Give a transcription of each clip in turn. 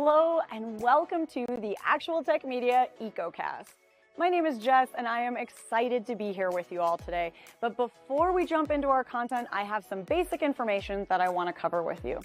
Hello and welcome to the Actual Tech Media EcoCast. My name is Jess and I am excited to be here with you all today. But before we jump into our content, I have some basic information that I want to cover with you.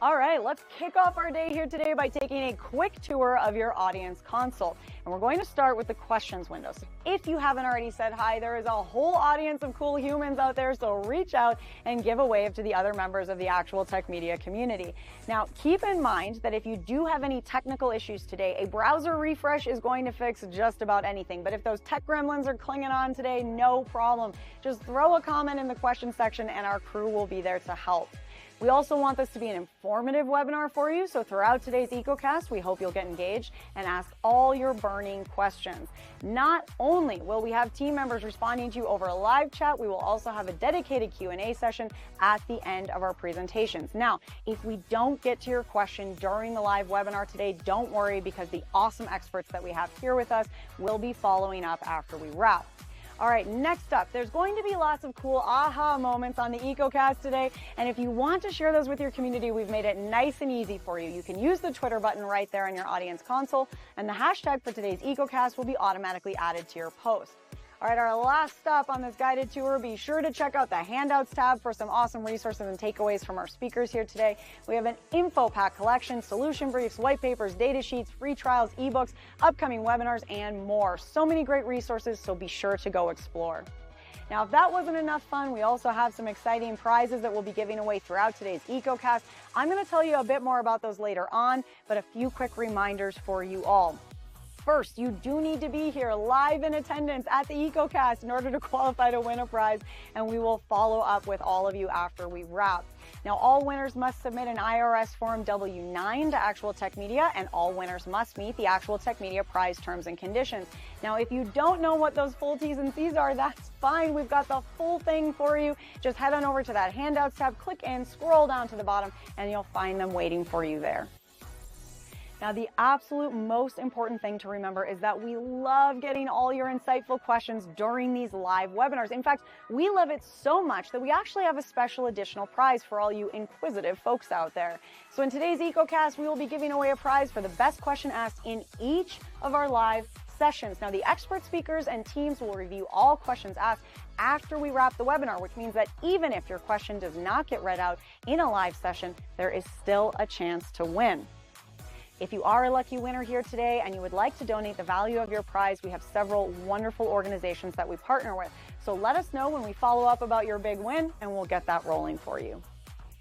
All right, let's kick off our day here today by taking a quick tour of your audience console. And we're going to start with the questions window. So if you haven't already said hi, there is a whole audience of cool humans out there, so reach out and give a wave to the other members of the Actual Tech Media community. Now, keep in mind that if you do have any technical issues today, a browser refresh is going to fix just about anything. But if those tech gremlins are clinging on today, no problem. Just throw a comment in the question section and our crew will be there to help. We also want this to be an informative webinar for you, so throughout today's EcoCast, we hope you'll get engaged and ask all your burning questions. Not only will we have team members responding to you over a live chat, we will also have a dedicated Q&A session at the end of our presentations. Now, if we don't get to your question during the live webinar today, don't worry, because the awesome experts that we have here with us will be following up after we wrap. All right, next up, there's going to be lots of cool aha moments on the EcoCast today. And if you want to share those with your community, we've made it nice and easy for you. You can use the Twitter button right there on your audience console, and the hashtag for today's EcoCast will be automatically added to your post. All right, our last stop on this guided tour, be sure to check out the handouts tab for some awesome resources and takeaways from our speakers here today. We have an info pack collection, solution briefs, white papers, data sheets, free trials, ebooks, upcoming webinars, and more. So many great resources, so be sure to go explore. Now, if that wasn't enough fun, we also have some exciting prizes that we'll be giving away throughout today's EcoCast. I'm going to tell you a bit more about those later on, but a few quick reminders for you all. First, you do need to be here live in attendance at the EcoCast in order to qualify to win a prize, and we will follow up with all of you after we wrap. Now, all winners must submit an IRS Form W-9 to Actual Tech Media, and all winners must meet the Actual Tech Media prize terms and conditions. Now, if you don't know what those full T's and C's are, that's fine. We've got the full thing for you. Just head on over to that handouts tab, click in, scroll down to the bottom, and you'll find them waiting for you there. Now, the absolute most important thing to remember is that we love getting all your insightful questions during these live webinars. In fact, we love it so much that we actually have a special additional prize for all you inquisitive folks out there. So in today's EcoCast, we will be giving away a prize for the best question asked in each of our live sessions. Now, the expert speakers and teams will review all questions asked after we wrap the webinar, which means that even if your question does not get read out in a live session, there is still a chance to win. If you are a lucky winner here today and you would like to donate the value of your prize, we have several wonderful organizations that we partner with. So let us know when we follow up about your big win, and we'll get that rolling for you.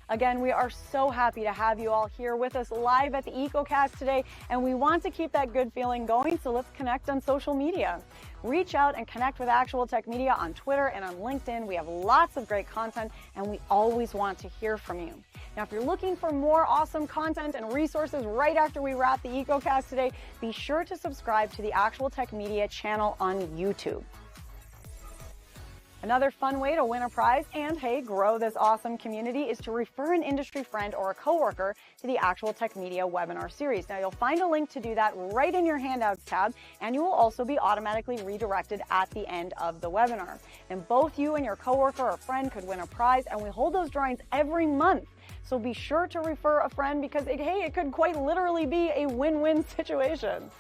Again, we are so happy to have you all here with us live at the EcoCast today, and we want to keep that good feeling going, so let's connect on social media. Reach out and connect with Actual Tech Media on Twitter and on LinkedIn. We have lots of great content, and we always want to hear from you. Now, if you're looking for more awesome content and resources right after we wrap the EcoCast today, be sure to subscribe to the Actual Tech Media channel on YouTube. Another fun way to win a prize and, hey, grow this awesome community is to refer an industry friend or a coworker to the Actual Tech Media webinar series. Now, you'll find a link to do that right in your handouts tab, and you will also be automatically redirected at the end of the webinar. And both you and your coworker or friend could win a prize, and we hold those drawings every month. So be sure to refer a friend because, it could quite literally be a win-win situation.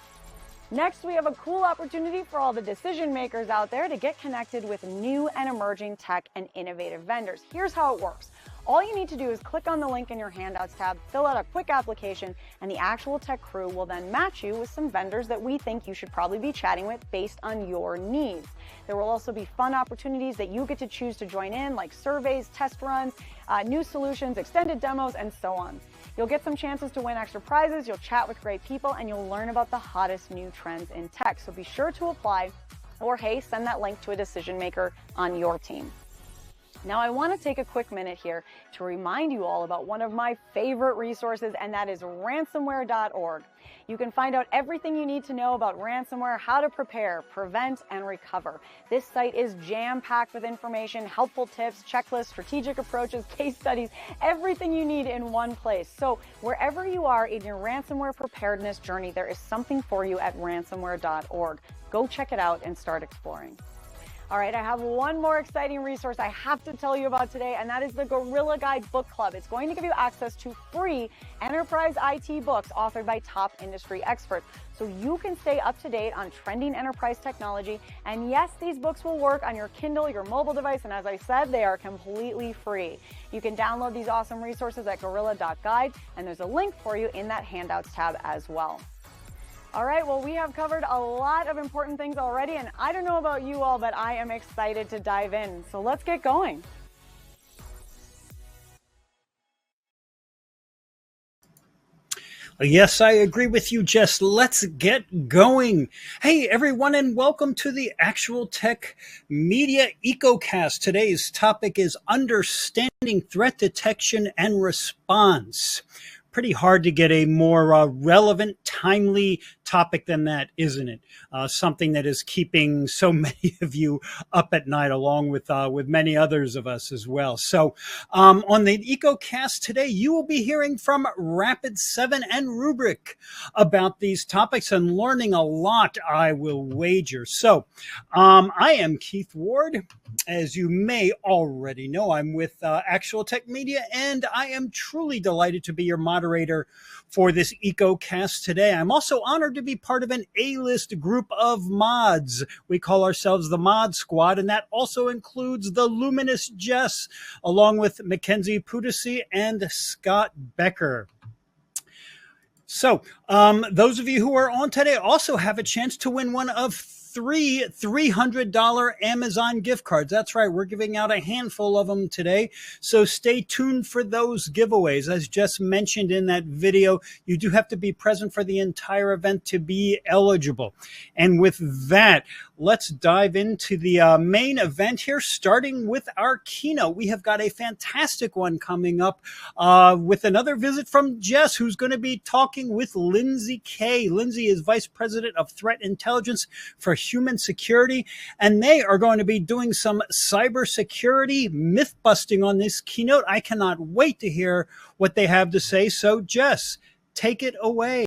Next, we have a cool opportunity for all the decision makers out there to get connected with new and emerging tech and innovative vendors. Here's how it works. All you need to do is click on the link in your handouts tab, fill out a quick application, and the Actual Tech crew will then match you with some vendors that we think you should probably be chatting with based on your needs. There will also be fun opportunities that you get to choose to join in, like surveys, test runs, new solutions, extended demos, and so on. You'll get some chances to win extra prizes, you'll chat with great people, and you'll learn about the hottest new trends in tech. So be sure to apply, or hey, send that link to a decision maker on your team. Now, I want to take a quick minute here to remind you all about one of my favorite resources, and that is ransomware.org. You can find out everything you need to know about ransomware, how to prepare, prevent, and recover. This site is jam-packed with information, helpful tips, checklists, strategic approaches, case studies, everything you need in one place. So wherever you are in your ransomware preparedness journey, there is something for you at ransomware.org. Go check it out and start exploring. All right, I have one more exciting resource I have to tell you about today, and that is the Gorilla Guide Book Club. It's going to give you access to free enterprise IT books authored by top industry experts, so you can stay up to date on trending enterprise technology. And yes, these books will work on your Kindle, your mobile device, and as I said, they are completely free. You can download these awesome resources at gorilla.guide, and there's a link for you in that handouts tab as well. All right, well, we have covered a lot of important things already, and I don't know about you all, but I am excited to dive in. So let's get going. Yes, I agree with you, Jess. Let's get going. Hey, everyone, and welcome to the Actual Tech Media EcoCast. Today's topic is understanding threat detection and response. Pretty hard to get a more relevant, timely topic than that, isn't it? Something that is keeping so many of you up at night, along with many others of us as well. So on the EcoCast today, you will be hearing from Rapid7 and Rubrik about these topics and learning a lot, I will wager. So I am Keith Ward. As you may already know, I'm with Actual Tech Media, and I am truly delighted to be your moderator for this EcoCast today. I'm also honored to be part of an A-list group of mods. We call ourselves the Mod Squad, and that also includes the luminous Jess, along with Mackenzie Pudici and Scott Becker. So those of you who are on today also have a chance to win one of three $300 Amazon gift cards. That's right. We're giving out a handful of them today. So stay tuned for those giveaways. As just mentioned in that video, you do have to be present for the entire event to be eligible. And with that, let's dive into the main event here, starting with our keynote. We have got a fantastic one coming up with another visit from Jess, who's going to be talking with Lindsay Kay. Lindsay is Vice President of Threat Intelligence for Human Security, and they are going to be doing some cybersecurity myth busting on this keynote. I cannot wait to hear what they have to say. So Jess, take it away.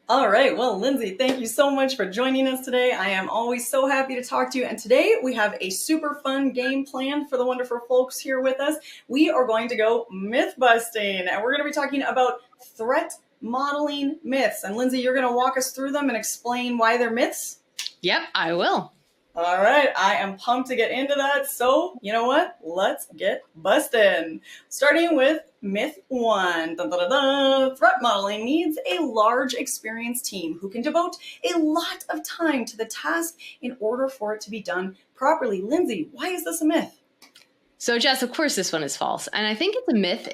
All right. Well, Lindsay, thank you so much for joining us today. I am always so happy to talk to you. And today we have a super fun game planned for the wonderful folks here with us. We are going to go myth busting, and we're going to be talking about threat modeling myths. And Lindsay, you're going to walk us through them and explain why they're myths? Yep, I will. All right, I am pumped to get into that. So, you know what? Let's get busting. Starting with myth one. Dun, dun, dun, dun. Threat modeling needs a large, experienced team who can devote a lot of time to the task in order for it to be done properly. Lindsay, why is this a myth? So, Jess, of course, this one is false. And I think it's a myth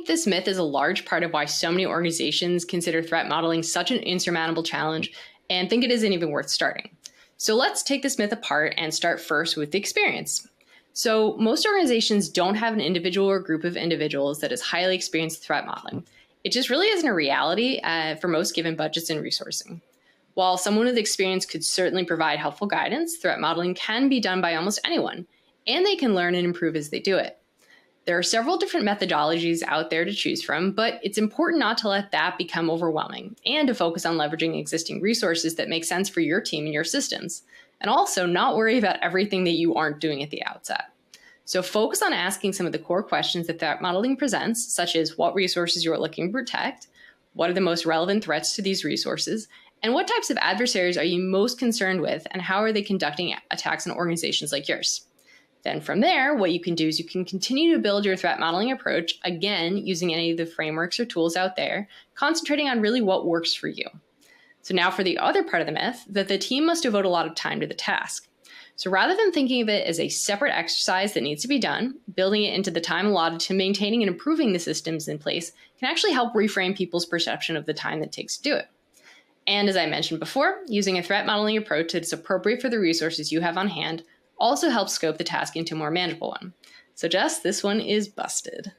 this myth is a large part of why so many organizations consider threat modeling such an insurmountable challenge and think it isn't even worth starting. So let's take this myth apart and start first with the experience. So most organizations don't have an individual or group of individuals that is highly experienced with threat modeling. It just really isn't a reality for most given budgets and resourcing. While someone with experience could certainly provide helpful guidance, threat modeling can be done by almost anyone, and they can learn and improve as they do it. There are several different methodologies out there to choose from, but it's important not to let that become overwhelming and to focus on leveraging existing resources that make sense for your team and your systems, and also not worry about everything that you aren't doing at the outset. So focus on asking some of the core questions that threat modeling presents, such as what resources you are looking to protect, what are the most relevant threats to these resources, and what types of adversaries are you most concerned with, and how are they conducting attacks on organizations like yours? Then from there, what you can do is you can continue to build your threat modeling approach, again, using any of the frameworks or tools out there, concentrating on really what works for you. So now for the other part of the myth, that the team must devote a lot of time to the task. So rather than thinking of it as a separate exercise that needs to be done, building it into the time allotted to maintaining and improving the systems in place can actually help reframe people's perception of the time that it takes to do it. And as I mentioned before, using a threat modeling approach that is appropriate for the resources you have on hand also helps scope the task into a more manageable one. So Jess, this one is busted.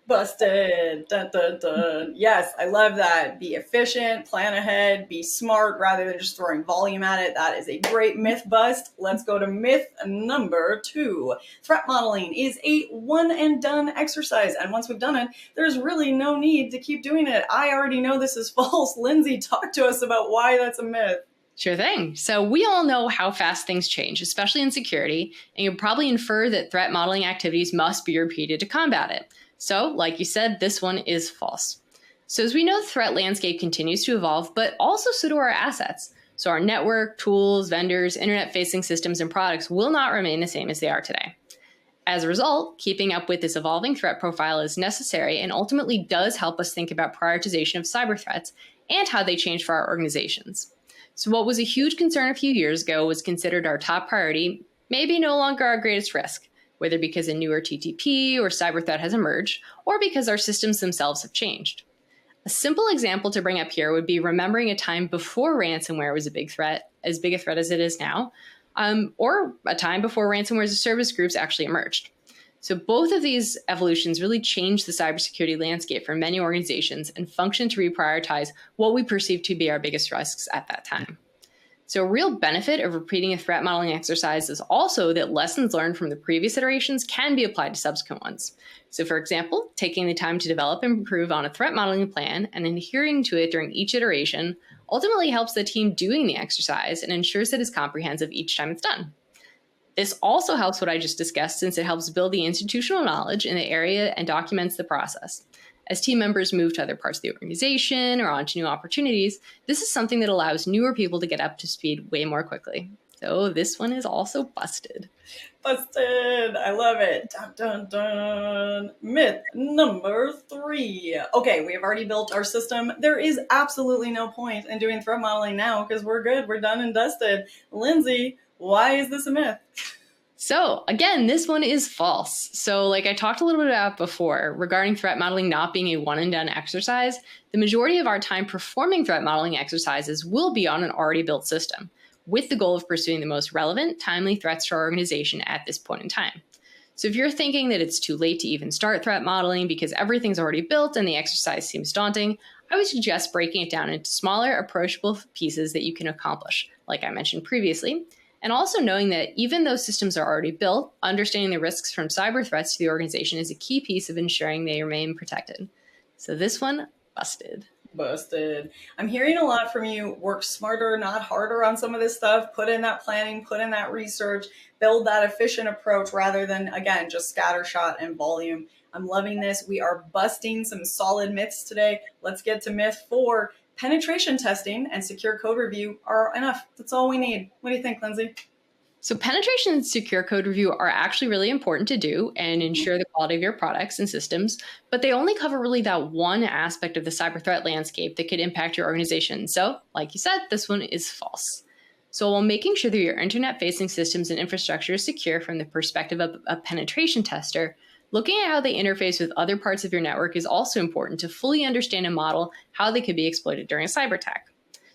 Busted. Dun, dun, dun. Yes, I love that. Be efficient, plan ahead, be smart rather than just throwing volume at it. That is a great myth bust. Let's go to myth number 2. Threat modeling is a one and done exercise. And once we've done it, there's really no need to keep doing it. I already know this is false. Lindsay, talk to us about why that's a myth. Sure thing. So we all know how fast things change, especially in security, and you'll probably infer that threat modeling activities must be repeated to combat it. So, like you said, this one is false. So as we know, the threat landscape continues to evolve, but also so do our assets. So our network, tools, vendors, internet-facing systems, and products will not remain the same as they are today. As a result, keeping up with this evolving threat profile is necessary and ultimately does help us think about prioritization of cyber threats and how they change for our organizations. So what was a huge concern a few years ago was considered our top priority, maybe no longer our greatest risk, whether because a newer TTP or cyber threat has emerged, or because our systems themselves have changed. A simple example to bring up here would be remembering a time before ransomware was a big threat, as big a threat as it is now, or a time before ransomware as a service groups actually emerged. So both of these evolutions really changed the cybersecurity landscape for many organizations and function to reprioritize what we perceive to be our biggest risks at that time. So a real benefit of repeating a threat modeling exercise is also that lessons learned from the previous iterations can be applied to subsequent ones. So for example, taking the time to develop and improve on a threat modeling plan and adhering to it during each iteration ultimately helps the team doing the exercise and ensures that it's comprehensive each time it's done. This also helps what I just discussed since it helps build the institutional knowledge in the area and documents the process. As team members move to other parts of the organization or onto new opportunities, this is something that allows newer people to get up to speed way more quickly. So this one is also busted. Busted. I love it. Dun, dun, dun. Myth number 3. Okay, we have already built our system. There is absolutely no point in doing threat modeling now because we're good. We're done and dusted. Lindsay, why is this a myth? So again, this one is false. So like I talked a little bit about before regarding threat modeling not being a one and done exercise, the majority of our time performing threat modeling exercises will be on an already built system with the goal of pursuing the most relevant, timely threats to our organization at this point in time. So if you're thinking that it's too late to even start threat modeling because everything's already built and the exercise seems daunting, I would suggest breaking it down into smaller, approachable pieces that you can accomplish, like I mentioned previously. And also knowing that even though systems are already built, understanding the risks from cyber threats to the organization is a key piece of ensuring they remain protected. So this one, busted. Busted. I'm hearing a lot from you. Work smarter, not harder on some of this stuff. Put in that planning, put in that research, build that efficient approach rather than, again, just scattershot and volume. I'm loving this. We are busting some solid myths today. Let's get to myth 4. Penetration testing and secure code review are enough. That's all we need. What do you think, Lindsay? So penetration and secure code review are actually really important to do and ensure the quality of your products and systems, but they only cover really that one aspect of the cyber threat landscape that could impact your organization. So, like you said, this one is false. So while making sure that your internet-facing systems and infrastructure is secure from the perspective of a penetration tester, looking at how they interface with other parts of your network is also important to fully understand and model how they could be exploited during a cyber attack.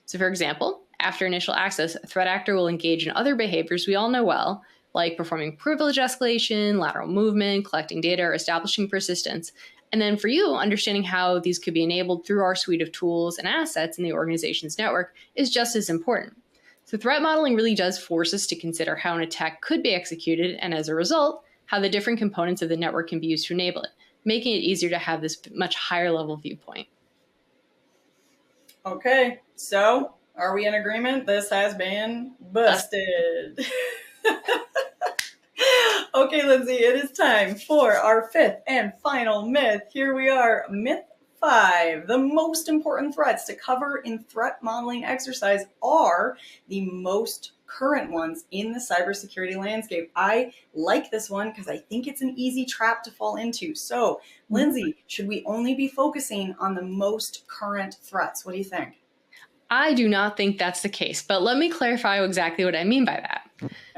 So for example, after initial access, a threat actor will engage in other behaviors we all know well, like performing privilege escalation, lateral movement, collecting data, or establishing persistence. And then for you, understanding how these could be enabled through our suite of tools and assets in the organization's network is just as important. So threat modeling really does force us to consider how an attack could be executed, and as a result, how the different components of the network can be used to enable it, making it easier to have this much higher level viewpoint. Okay, so are we in agreement? This has been busted. Okay, Lindsay, it is time for our 5th and final myth. Here we are, myth 5. The most important threats to cover in threat modeling exercise are the most current ones in the cybersecurity landscape. I like this one because I think it's an easy trap to fall into. So, Lindsay, should we only be focusing on the most current threats? What do you think? I do not think that's the case, but let me clarify exactly what I mean by that.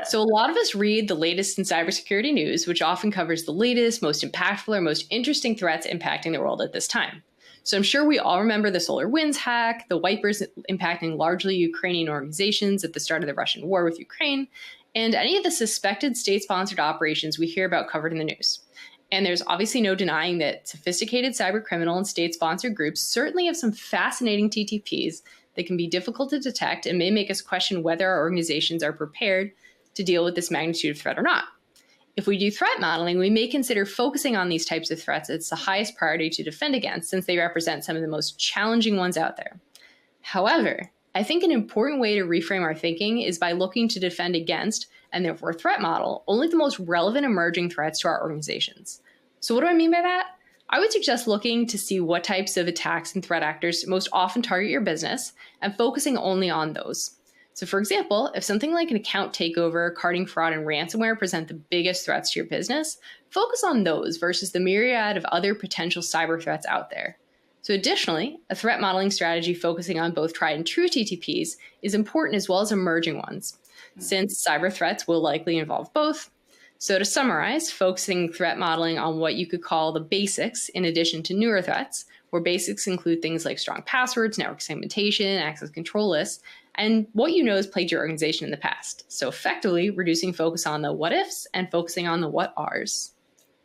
So a lot of us read the latest in cybersecurity news, which often covers the latest, most impactful, or most interesting threats impacting the world at this time. So I'm sure we all remember the SolarWinds hack, the wipers impacting largely Ukrainian organizations at the start of the Russian war with Ukraine, and any of the suspected state-sponsored operations we hear about covered in the news. And there's obviously no denying that sophisticated cybercriminal and state-sponsored groups certainly have some fascinating TTPs that can be difficult to detect and may make us question whether our organizations are prepared to deal with this magnitude of threat or not. If we do threat modeling, we may consider focusing on these types of threats as the highest priority to defend against, since they represent some of the most challenging ones out there. However, I think an important way to reframe our thinking is by looking to defend against, and therefore threat model, only the most relevant emerging threats to our organizations. So what do I mean by that? I would suggest looking to see what types of attacks and threat actors most often target your business and focusing only on those. So for example, if something like an account takeover, carding fraud, and ransomware present the biggest threats to your business, focus on those versus the myriad of other potential cyber threats out there. So additionally, a threat modeling strategy focusing on both tried and true TTPs is important as well as emerging ones, since cyber threats will likely involve both. So to summarize, focusing threat modeling on what you could call the basics in addition to newer threats, where basics include things like strong passwords, network segmentation, access control lists, and what you know has plagued your organization in the past. So effectively reducing focus on the what ifs and focusing on the what ares.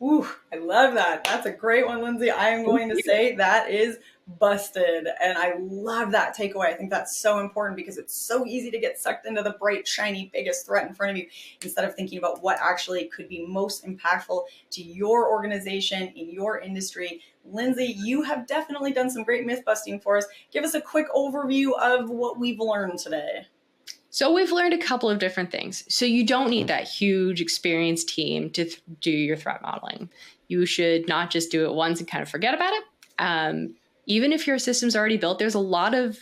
Ooh, I love that. That's a great one, Lindsay. I am going to say that is busted. And I love that takeaway. I think that's so important because it's so easy to get sucked into the bright, shiny, biggest threat in front of you instead of thinking about what actually could be most impactful to your organization in your industry. Lindsay, you have definitely done some great myth busting for us. Give us a quick overview of what we've learned today. So we've learned a couple of different things. So you don't need that huge experienced team to do your threat modeling. You should not just do it once and kind of forget about it. Even if your system's already built, there's a lot of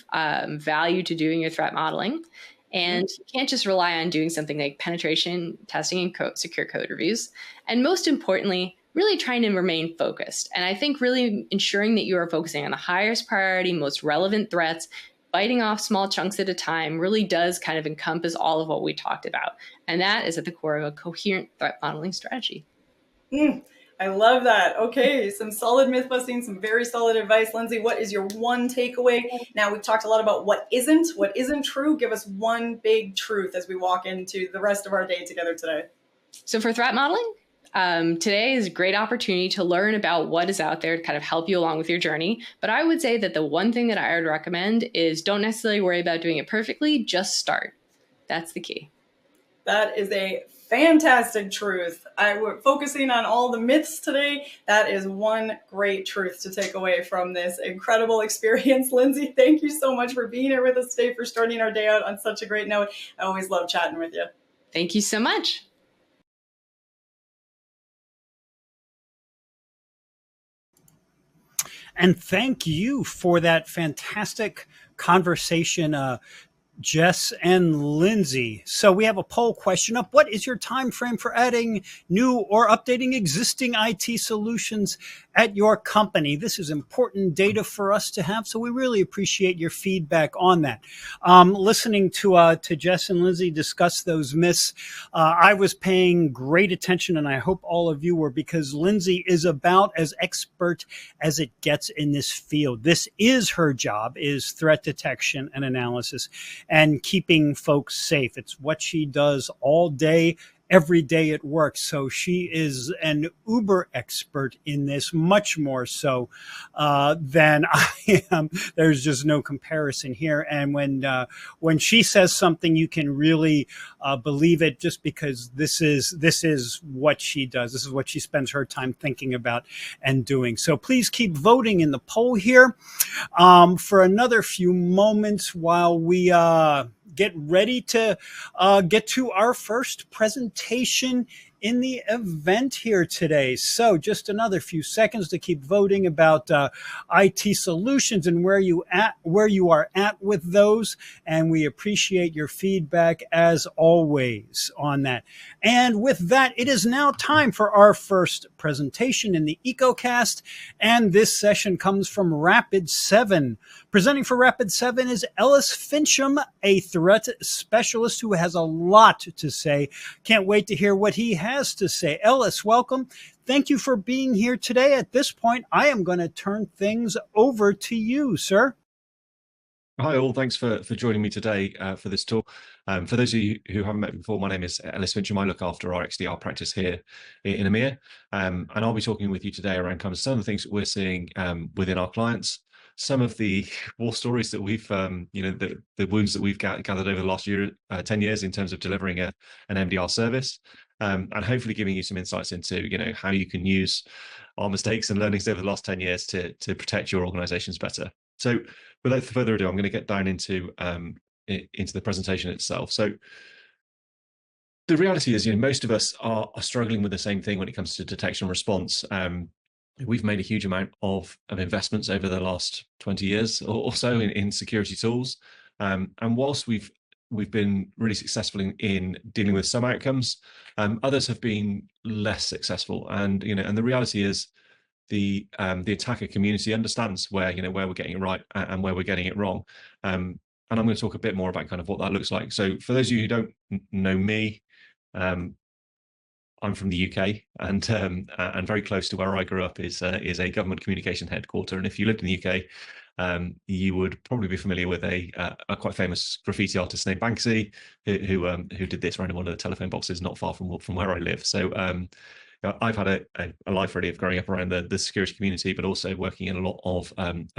value to doing your threat modeling. And you can't just rely on doing something like penetration testing and secure code reviews. And most importantly, really trying to remain focused. And I think really ensuring that you are focusing on the highest priority, most relevant threats, biting off small chunks at a time really does kind of encompass all of what we talked about. And that is at the core of a coherent threat modeling strategy. I love that. Okay, some solid myth busting, some very solid advice. Lindsay, what is your one takeaway? Now, we've talked a lot about what isn't true. Give us one big truth as we walk into the rest of our day together today. So for threat modeling, today is a great opportunity to learn about what is out there to kind of help you along with your journey. But I would say that the one thing that I would recommend is don't necessarily worry about doing it perfectly, just start. That's the key. That is a fantastic truth. We're focusing on all the myths today. That is one great truth to take away from this incredible experience. Lindsay, thank you so much for being here with us today, for starting our day out on such a great note. I always love chatting with you. Thank you so much. And thank you for that fantastic conversation, Jess and Lindsay. So we have a poll question up. What is your time frame for adding new or updating existing IT solutions at your company? This is important data for us to have, so we really appreciate your feedback on that. Listening to Jess and Lindsay discuss those myths, I was paying great attention, and I hope all of you were, because Lindsay is about as expert as it gets in this field. This is her job, is threat detection and analysis and keeping folks safe. It's what she does all day, every day at work. So she is an uber expert in this, much more so than I am. There's just no comparison here. And when she says something, you can really believe it, just because this is what she does. This is what she spends her time thinking about and doing. So please keep voting in the poll here for another few moments while we get ready to get to our first presentation in the event here today. So just another few seconds to keep voting about IT solutions and where you are at with those. And we appreciate your feedback as always on that. And with that, it is now time for our first presentation in the EcoCast. And this session comes from Rapid7. Presenting for Rapid7 is Ellis Fincham, a threat specialist who has a lot to say. Can't wait to hear what he has to say. Ellis, welcome. Thank you for being here today. At this point, I am going to turn things over to you, sir. Hi all, thanks for joining me today for this talk. For those of you who haven't met before, my name is Ellis Fincham. I look after our XDR practice here in EMEA, and I'll be talking with you today around kind of some of the things that we're seeing within our clients, some of the war stories that we've, the wounds that we've gathered over the last 10 years in terms of delivering an MDR service, and hopefully giving you some insights into, how you can use our mistakes and learnings over the last 10 years to protect your organizations better. So without further ado, I'm going to get down into the presentation itself. So the reality is, most of us are struggling with the same thing when it comes to detection and response. We've made a huge amount of investments over the last 20 years or so in security tools. And whilst we've been really successful in dealing with some outcomes, others have been less successful. And and the reality is, the attacker community understands where we're getting it right and where we're getting it wrong. And I'm going to talk a bit more about kind of what that looks like. So for those of you who don't know me, I'm from the UK, and very close to where I grew up is a government communication headquarter. And if you lived in the UK, you would probably be familiar with a quite famous graffiti artist named Banksy, who did this around one of the telephone boxes not far from where I live. So I've had a life really of growing up around the security community, but also working in a lot of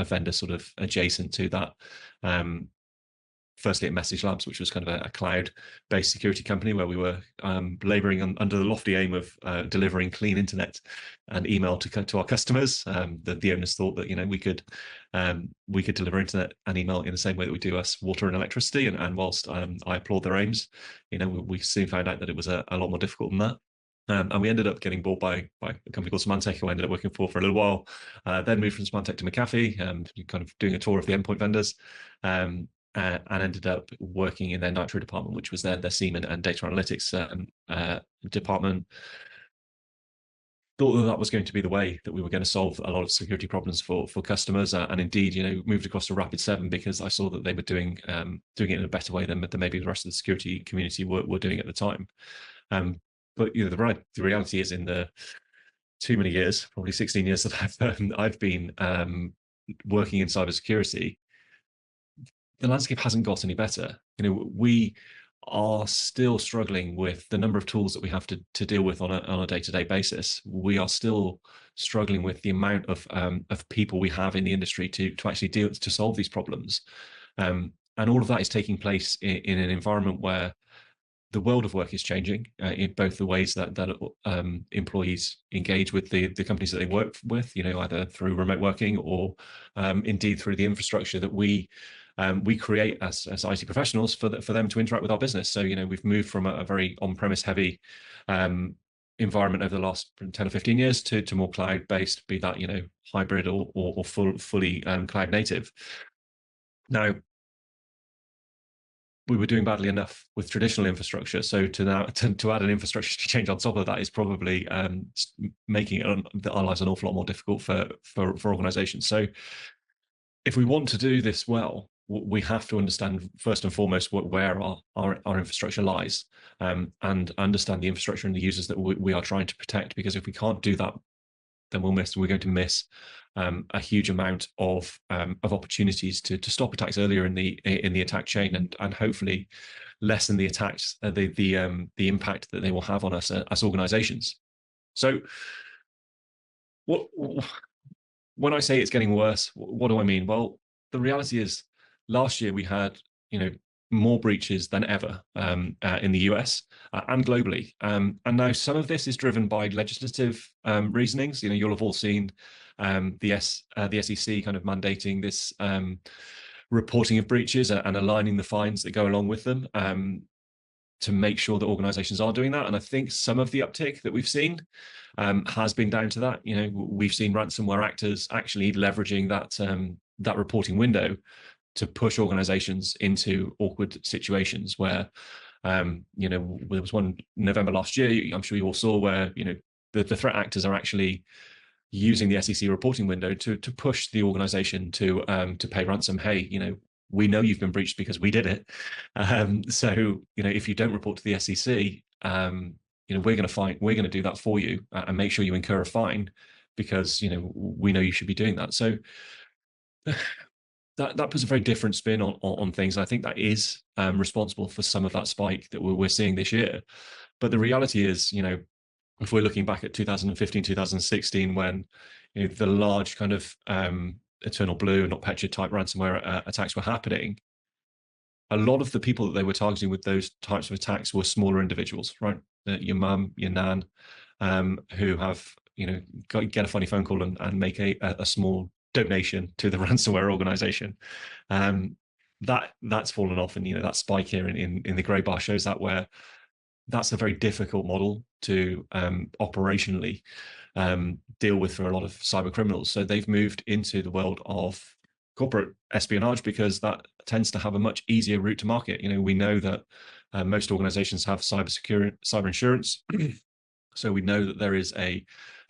vendors sort of adjacent to that. Firstly at Message Labs, which was kind of a cloud-based security company where we were labouring under the lofty aim of delivering clean internet and email to our customers. The owners thought that we could deliver internet and email in the same way that we do us water and electricity. And whilst I applaud their aims, we soon found out that it was a lot more difficult than that. And we ended up getting bought by a company called Symantec, who I ended up working for a little while. Then moved from Symantec to McAfee, kind of doing a tour of the endpoint vendors. And ended up working in their Nitro department, which was their SIEM and data analytics department. Thought that was going to be the way that we were going to solve a lot of security problems for customers, and indeed, moved across to Rapid7 because I saw that they were doing it in a better way than maybe the rest of the security community were doing at the time. But the reality is, in the too many years, probably 16 years that I've been working in cybersecurity, the landscape hasn't got any better. We are still struggling with the number of tools that we have to deal with on a day-to-day basis. We are still struggling with the amount of people we have in the industry to actually to solve these problems. And all of that is taking place in an environment where the world of work is changing in both the ways that employees engage with the companies that they work with, either through remote working or indeed through the infrastructure that we create as IT professionals for them to interact with our business. So, we've moved from a very on-premise heavy environment over the last 10 or 15 years to more cloud-based, be that, hybrid or fully cloud native. Now, we were doing badly enough with traditional infrastructure, so to add an infrastructure change on top of that is probably making our lives an awful lot more difficult for organizations. So if we want to do this well, we have to understand first and foremost where our infrastructure lies, and understand the infrastructure and the users that we are trying to protect. Because if we can't do that, then we're going to miss a huge amount of opportunities to stop attacks earlier in the attack chain, and hopefully lessen the attacks, the impact that they will have on us as organizations. So when I say it's getting worse, what do I mean? Well, the reality is, last year we had more breaches than ever in the US and globally. And now some of this is driven by legislative reasonings. You'll have all seen the SEC kind of mandating this reporting of breaches and aligning the fines that go along with them to make sure that organizations are doing that. And I think some of the uptick that we've seen has been down to that. We've seen ransomware actors actually leveraging that reporting window to push organizations into awkward situations where, there was one November last year, I'm sure you all saw, where, the threat actors are actually using the SEC reporting window to push the organization to pay ransom. Hey, we know you've been breached because we did it. So, if you don't report to the SEC, we're going to do that for you and make sure you incur a fine because, we know you should be doing that. So that puts a very different spin on things. I think that is responsible for some of that spike that we're seeing this year. But the reality is, if we're looking back at 2015, 2016, when the large kind of Eternal Blue, not Petra type ransomware attacks were happening, a lot of the people that they were targeting with those types of attacks were smaller individuals, right? Your mum, your nan, who have, get a funny phone call and make a small donation to the ransomware organization. That's fallen off, and that spike here in the grey bar shows that, where that's a very difficult model to operationally deal with for a lot of cyber criminals. So they've moved into the world of corporate espionage, because that tends to have a much easier route to market. We know that most organizations have cyber insurance. So we know that there is a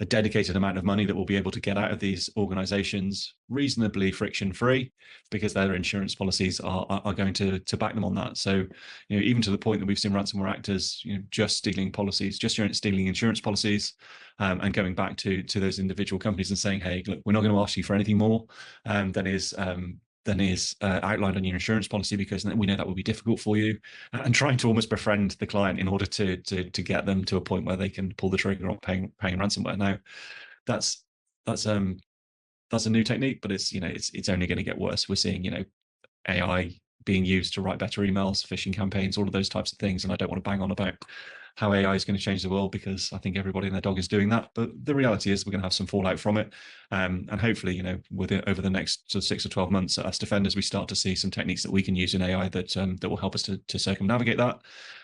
dedicated amount of money that we'll be able to get out of these organizations reasonably friction-free, because their insurance policies are going to back them on that. So, even to the point that we've seen ransomware actors, just stealing policies, just stealing insurance policies, and going back to those individual companies and saying, hey, look, we're not going to ask you for anything more than is outlined on your insurance policy, because we know that will be difficult for you, and trying to almost befriend the client in order to get them to a point where they can pull the trigger on paying ransomware. Now, that's a new technique, but it's only going to get worse. We're seeing AI being used to write better emails, phishing campaigns, all of those types of things. And I don't want to bang on about how AI is going to change the world, because I think everybody and their dog is doing that. But the reality is we're going to have some fallout from it. And hopefully, over the next sort of 6 or 12 months, as defenders, we start to see some techniques that we can use in AI that will help us to circumnavigate that.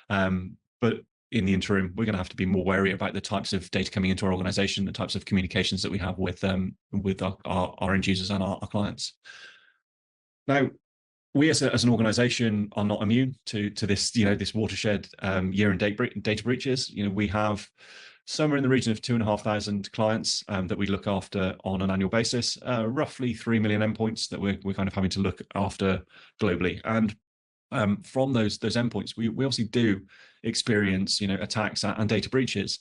But in the interim, we're going to have to be more wary about the types of data coming into our organization, the types of communications that we have with our end users and our clients. Now, we as an organization are not immune to this, this watershed year in data breaches. We have somewhere in the region of 2,500 clients that we look after on an annual basis, roughly 3 million endpoints that we're kind of having to look after globally. And from those endpoints, we obviously do experience, attacks and data breaches.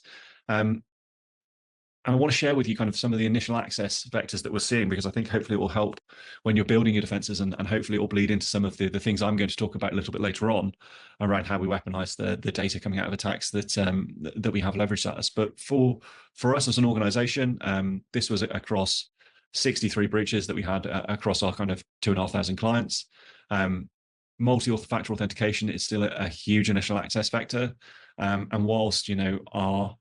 And I want to share with you kind of some of the initial access vectors that we're seeing, because I think hopefully it will help when you're building your defenses, and hopefully it will bleed into some of the things I'm going to talk about a little bit later on around how we weaponize the data coming out of attacks that we have leveraged at us. But for us as an organization, this was across 63 breaches that we had across our kind of 2,500 clients. Multi-factor authentication is still a huge initial access vector. And whilst, our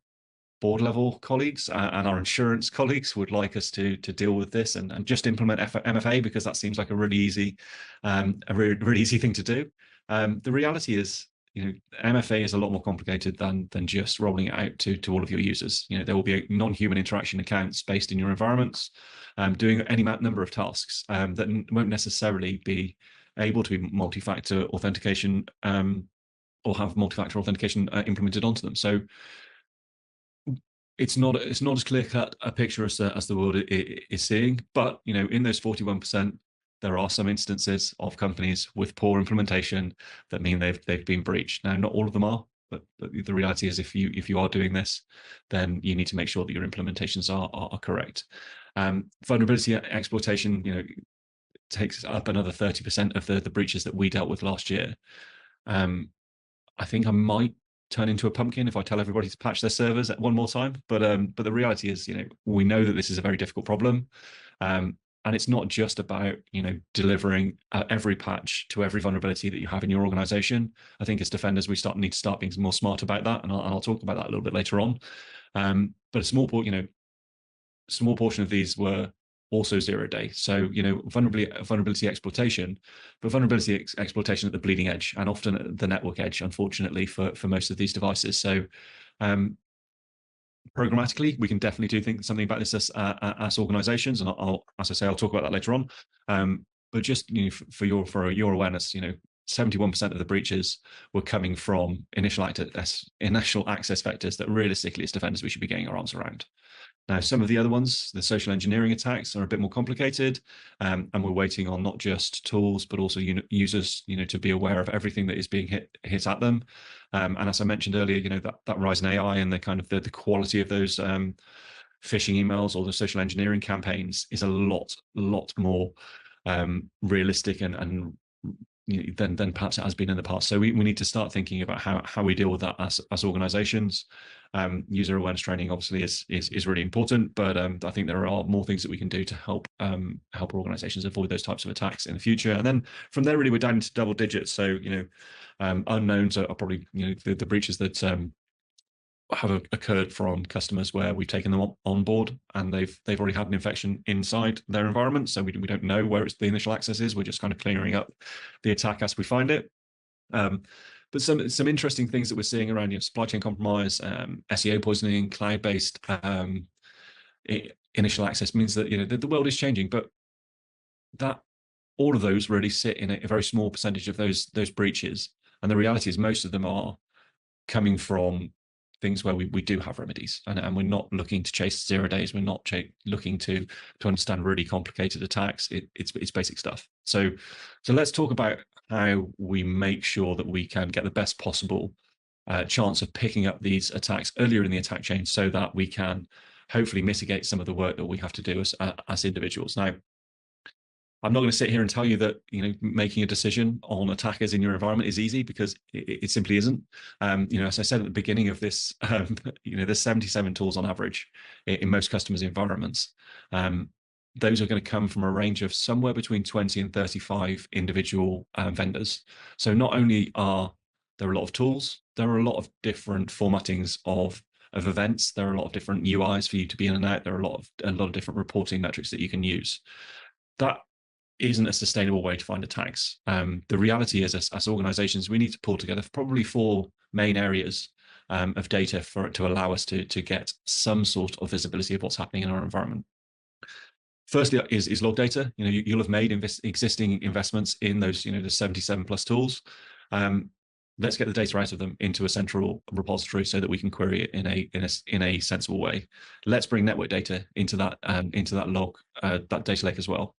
board level colleagues and our insurance colleagues would like us to deal with this and just implement MFA, because that seems like a really easy really easy thing to do. The reality is, MFA is a lot more complicated than just rolling it out to all of your users. There will be non-human interaction accounts based in your environments, doing any number of tasks that won't necessarily be able to be multi-factor authentication or have multi-factor authentication implemented onto them. So it's not as clear-cut a picture as the world is seeing, but in those 41%, there are some instances of companies with poor implementation that mean they've been breached. Now, not all of them are, but the reality is, if you are doing this, then you need to make sure that your implementations are correct. Vulnerability exploitation, takes up another 30% of the breaches that we dealt with last year. I think I might turn into a pumpkin if I tell everybody to patch their servers one more time. But the reality is, we know that this is a very difficult problem. And it's not just about, delivering every patch to every vulnerability that you have in your organization. I think as defenders, we need to start being more smart about that. And I'll talk about that a little bit later on. But a small portion of these were also 0 day. So, vulnerability exploitation, but vulnerability exploitation at the bleeding edge, and often at the network edge, unfortunately, for most of these devices. So, programmatically, we can definitely do something about this as organizations, and as I say, I'll talk about that later on. But just for your awareness, 71% of the breaches were coming from initial access vectors that realistically, as defenders, we should be getting our arms around. Now, some of the other ones, the social engineering attacks, are a bit more complicated, and we're waiting on not just tools, but also users, to be aware of everything that is being hit at them. And as I mentioned earlier, that rise in AI and the kind of the quality of those phishing emails or the social engineering campaigns is a lot more realistic and than perhaps it has been in the past. So we need to start thinking about how we deal with that as organizations. User awareness training obviously is really important, but I think there are more things that we can do to help organizations avoid those types of attacks in the future. And then from there, really, we're down into double digits. So unknowns are probably the breaches that have occurred from customers where we've taken them on board and they've already had an infection inside their environment. So we don't know where the initial access is. We're just kind of clearing up the attack as we find it. But some interesting things that we're seeing around, supply chain compromise, SEO poisoning, cloud-based initial access means that the world is changing, but that all of those really sit in a very small percentage of those breaches. And the reality is most of them are coming from things where we do have remedies, and we're not looking to chase 0 days. We're not looking to understand really complicated attacks. It's basic stuff. So let's talk about how we make sure that we can get the best possible chance of picking up these attacks earlier in the attack chain, so that we can hopefully mitigate some of the work that we have to do as individuals. Now, I'm not going to sit here and tell you that making a decision on attackers in your environment is easy, because it simply isn't. As I said at the beginning of this, there's 77 tools on average in most customers' environments. Those are going to come from a range of somewhere between 20 and 35 individual vendors. So not only are there a lot of tools, there are a lot of different formattings of events. There are a lot of different UIs for you to be in and out. There are a lot of different reporting metrics that you can use. That isn't a sustainable way to find attacks. The reality is, as organizations, we need to pull together probably 4 main areas of data to allow us to get some sort of visibility of what's happening in our environment. Firstly is log data. You'll have made existing investments in those, the 77 plus tools. Let's get the data out of them into a central repository so that we can query it in a sensible way. Let's bring network data into that log, that data lake as well.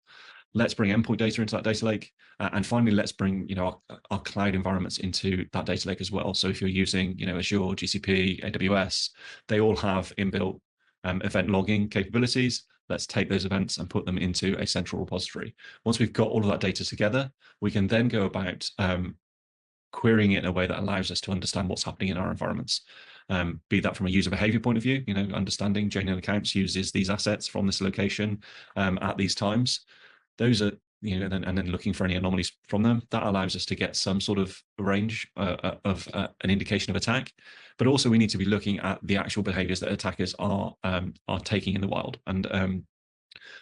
Let's bring endpoint data into that data lake, and finally, let's bring our cloud environments into that data lake as well. So if you're using Azure, GCP, AWS, they all have inbuilt event logging capabilities. Let's take those events and put them into a central repository. Once we've got all of that data together, we can then go about querying it in a way that allows us to understand what's happening in our environments. Be that from a user behavior point of view, understanding genuine accounts uses these assets from this location at these times. Those are, and then looking for any anomalies from them. That allows us to get some sort of range of an indication of attack. But also we need to be looking at the actual behaviors that attackers are taking in the wild. And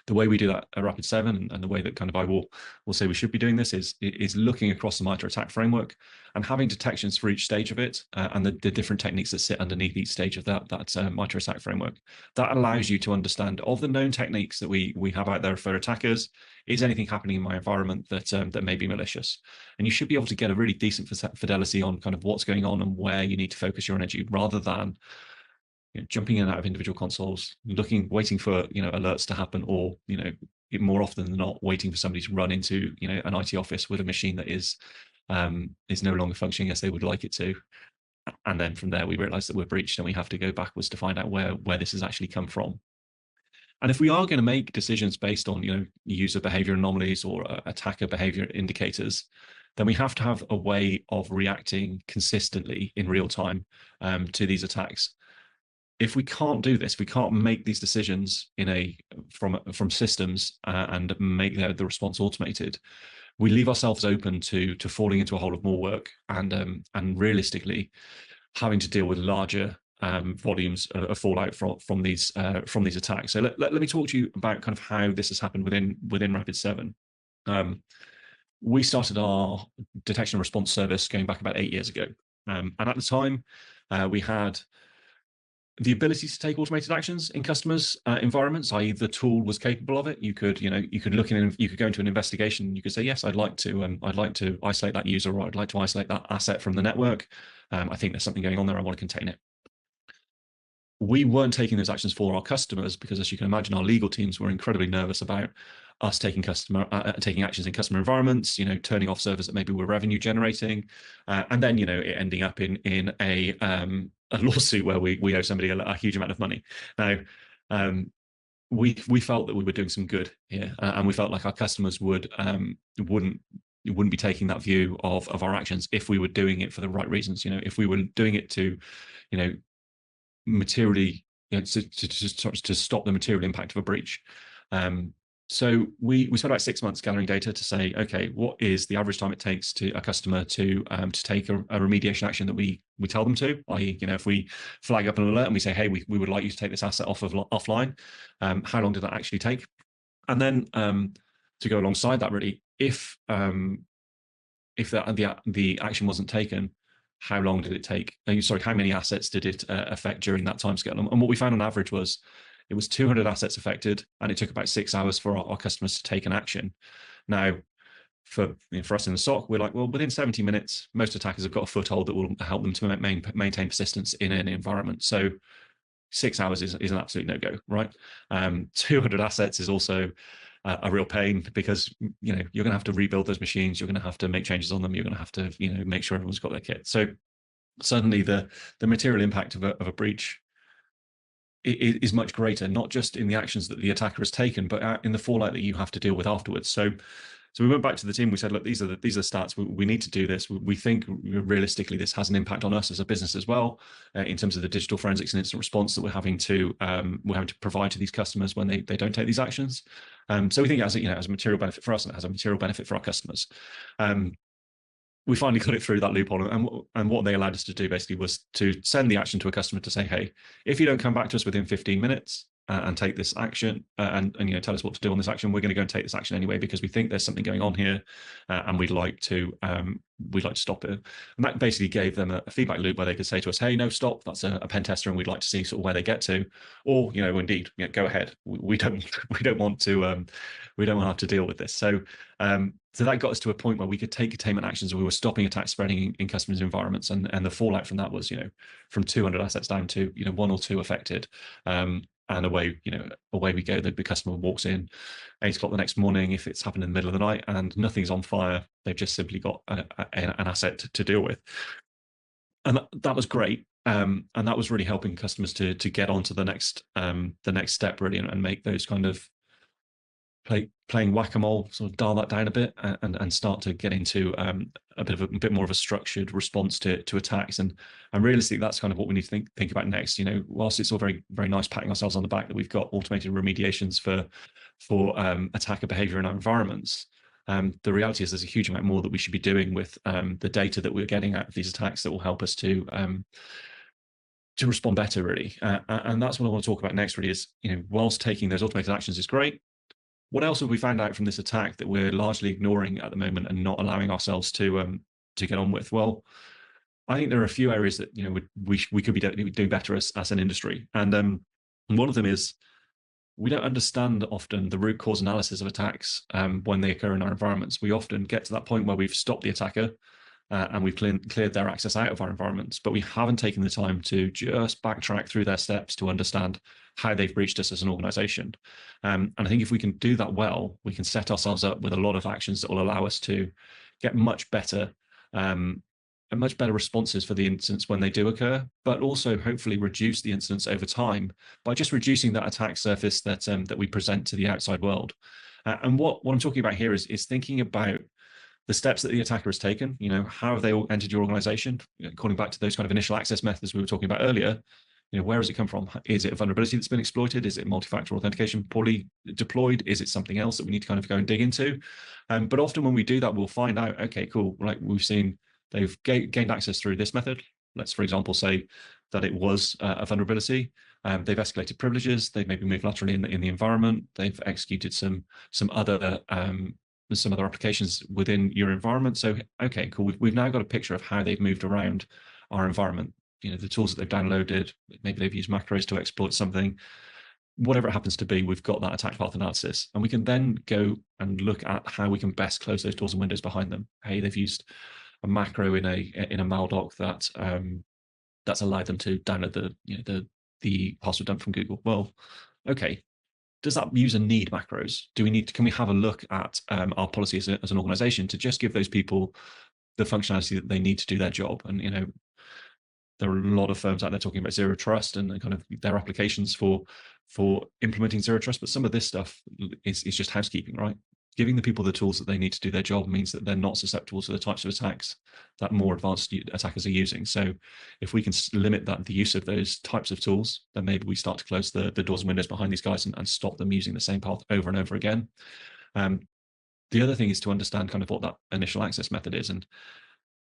the way we do that at Rapid7, and the way that kind of I will say we should be doing this is looking across the MITRE ATT&CK framework and having detections for each stage of it, and the different techniques that sit underneath each stage of that MITRE ATT&CK framework. That allows you to understand, of the known techniques that we have out there for attackers, is anything happening in my environment that may be malicious? And you should be able to get a really decent fidelity on kind of what's going on and where you need to focus your energy, rather than jumping in and out of individual consoles, waiting for alerts to happen, or more often than not, waiting for somebody to run into an IT office with a machine that is no longer functioning as they would like it to, and then from there we realize that we're breached and we have to go backwards to find out where this has actually come from. And if we are going to make decisions based on user behavior anomalies or attacker behavior indicators, then we have to have a way of reacting consistently in real time to these attacks. If we can't do this, we can't make these decisions from systems and make the response automated, we leave ourselves open to falling into a hole of more work and realistically having to deal with larger volumes of fallout from these attacks. So let me talk to you about kind of how this has happened within Rapid7. We started our detection and response service going back about 8 years ago, and at the time we had the ability to take automated actions in customers' environments, i.e., the tool was capable of it. You could look in, you could go into an investigation. You could say, yes, I'd like to isolate that user, or I'd like to isolate that asset from the network. I think there's something going on there. I want to contain it. We weren't taking those actions for our customers because, as you can imagine, our legal teams were incredibly nervous about us taking actions in customer environments, turning off servers that maybe were revenue generating, and then it ending up in a lawsuit where we owe somebody a huge amount of money. Now, we felt that we were doing some good here, and we felt like our customers wouldn't be taking that view of our actions if we were doing it for the right reasons. If we were doing it to, materially, to stop the material impact of a breach. So we spent about 6 months gathering data to say, okay, what is the average time it takes to a customer to take a remediation action that we tell them to? I.e., if we flag up an alert and we say, hey, we would like you to take this asset offline, how long did that actually take? And then to go alongside that, really, if the action wasn't taken, how long did it take? Sorry, how many assets did it affect during that timescale? And what we found on average was it was 200 assets affected, and it took about 6 hours for our customers to take an action. Now, for us in the SOC, we're like, well, within 70 minutes, most attackers have got a foothold that will help them to maintain persistence in an environment. So 6 hours is an absolute no-go, right? 200 assets is also a real pain, because you're going to have to rebuild those machines, you're going to have to make changes on them, you're going to have to make sure everyone's got their kit. So suddenly the material impact of a breach is much greater, not just in the actions that the attacker has taken, but in the fallout that you have to deal with afterwards. So we went back to the team. We said, look, these are the stats. We need to do this. We think realistically this has an impact on us as a business as well, in terms of the digital forensics and instant response that we're having to provide to these customers when they don't take these actions. So we think it has a material benefit for us, and it has a material benefit for our customers. We finally got it through that loophole, and what they allowed us to do basically was to send the action to a customer to say, hey, if you don't come back to us within 15 minutes and take this action and tell us what to do on this action, we're going to go and take this action anyway, because we think there's something going on here, and we'd like to stop it. And that basically gave them a feedback loop where they could say to us, hey, no, stop, that's a pen tester, and we'd like to see sort of where they get to, or indeed, go ahead, we don't want to have to deal with this. So that got us to a point where we could take containment actions, and we were stopping attacks spreading in customers' environments, and the fallout from that was from 200 assets down to 1 or 2 affected. And away we go. The customer walks in 8 o'clock the next morning, if it's happened in the middle of the night, and nothing's on fire. They've just simply got an asset to deal with, and that was great. And that was really helping customers to get on to the next step, really, and make those kind of playing whack-a-mole, sort of dial that down a bit, and start to get into a bit more of a structured response to attacks. And realistically, that's kind of what we need to think about next. Whilst it's all very, very nice patting ourselves on the back that we've got automated remediations for attacker behavior in our environments, the reality is there's a huge amount more that we should be doing with the data that we're getting out of these attacks that will help us to respond better, really. And that's what I want to talk about next, really, is whilst taking those automated actions is great, what else have we found out from this attack that we're largely ignoring at the moment and not allowing ourselves to get on with? Well, I think there are a few areas that we could be doing better as an industry, and one of them is we don't understand often the root cause analysis of attacks when they occur in our environments. We often get to that point where we've stopped the attacker and we've cleared their access out of our environments, but we haven't taken the time to just backtrack through their steps to understand how they've breached us as an organization. And I think if we can do that well, we can set ourselves up with a lot of actions that will allow us to get much better responses for the incidents when they do occur, but also hopefully reduce the incidents over time by just reducing that attack surface that we present to the outside world. And what I'm talking about here is thinking about the steps that the attacker has taken. How have they all entered your organization? Calling back to those kind of initial access methods we were talking about earlier, where has it come from? Is it a vulnerability that's been exploited? Is it multi-factor authentication poorly deployed? Is it something else that we need to kind of go and dig into? But often when we do that, we'll find out, okay, cool, like we've seen they've gained access through this method. Let's, for example, say that it was a vulnerability. They've escalated privileges. They've maybe moved laterally in the environment. They've executed some other applications within your environment. So, okay, cool. We've now got a picture of how they've moved around our environment. The tools that they've downloaded, maybe they've used macros to exploit something. Whatever it happens to be, we've got that attack path analysis, and we can then go and look at how we can best close those doors and windows behind them. Hey, they've used a macro in a maldoc that's allowed them to download the password dump from Google. Well, okay. Does that user need macros? Can we have a look at our policy as an organization to just give those people the functionality that they need to do their job? And there are a lot of firms out there talking about zero trust and kind of their applications for implementing zero trust, but some of this stuff is just housekeeping, right? giving the people the tools that they need to do their job means that they're not susceptible to the types of attacks that more advanced attackers are using. So if we can limit the use of those types of tools, then maybe we start to close the doors and windows behind these guys and stop them using the same path over and over again. The other thing is to understand kind of what that initial access method is. And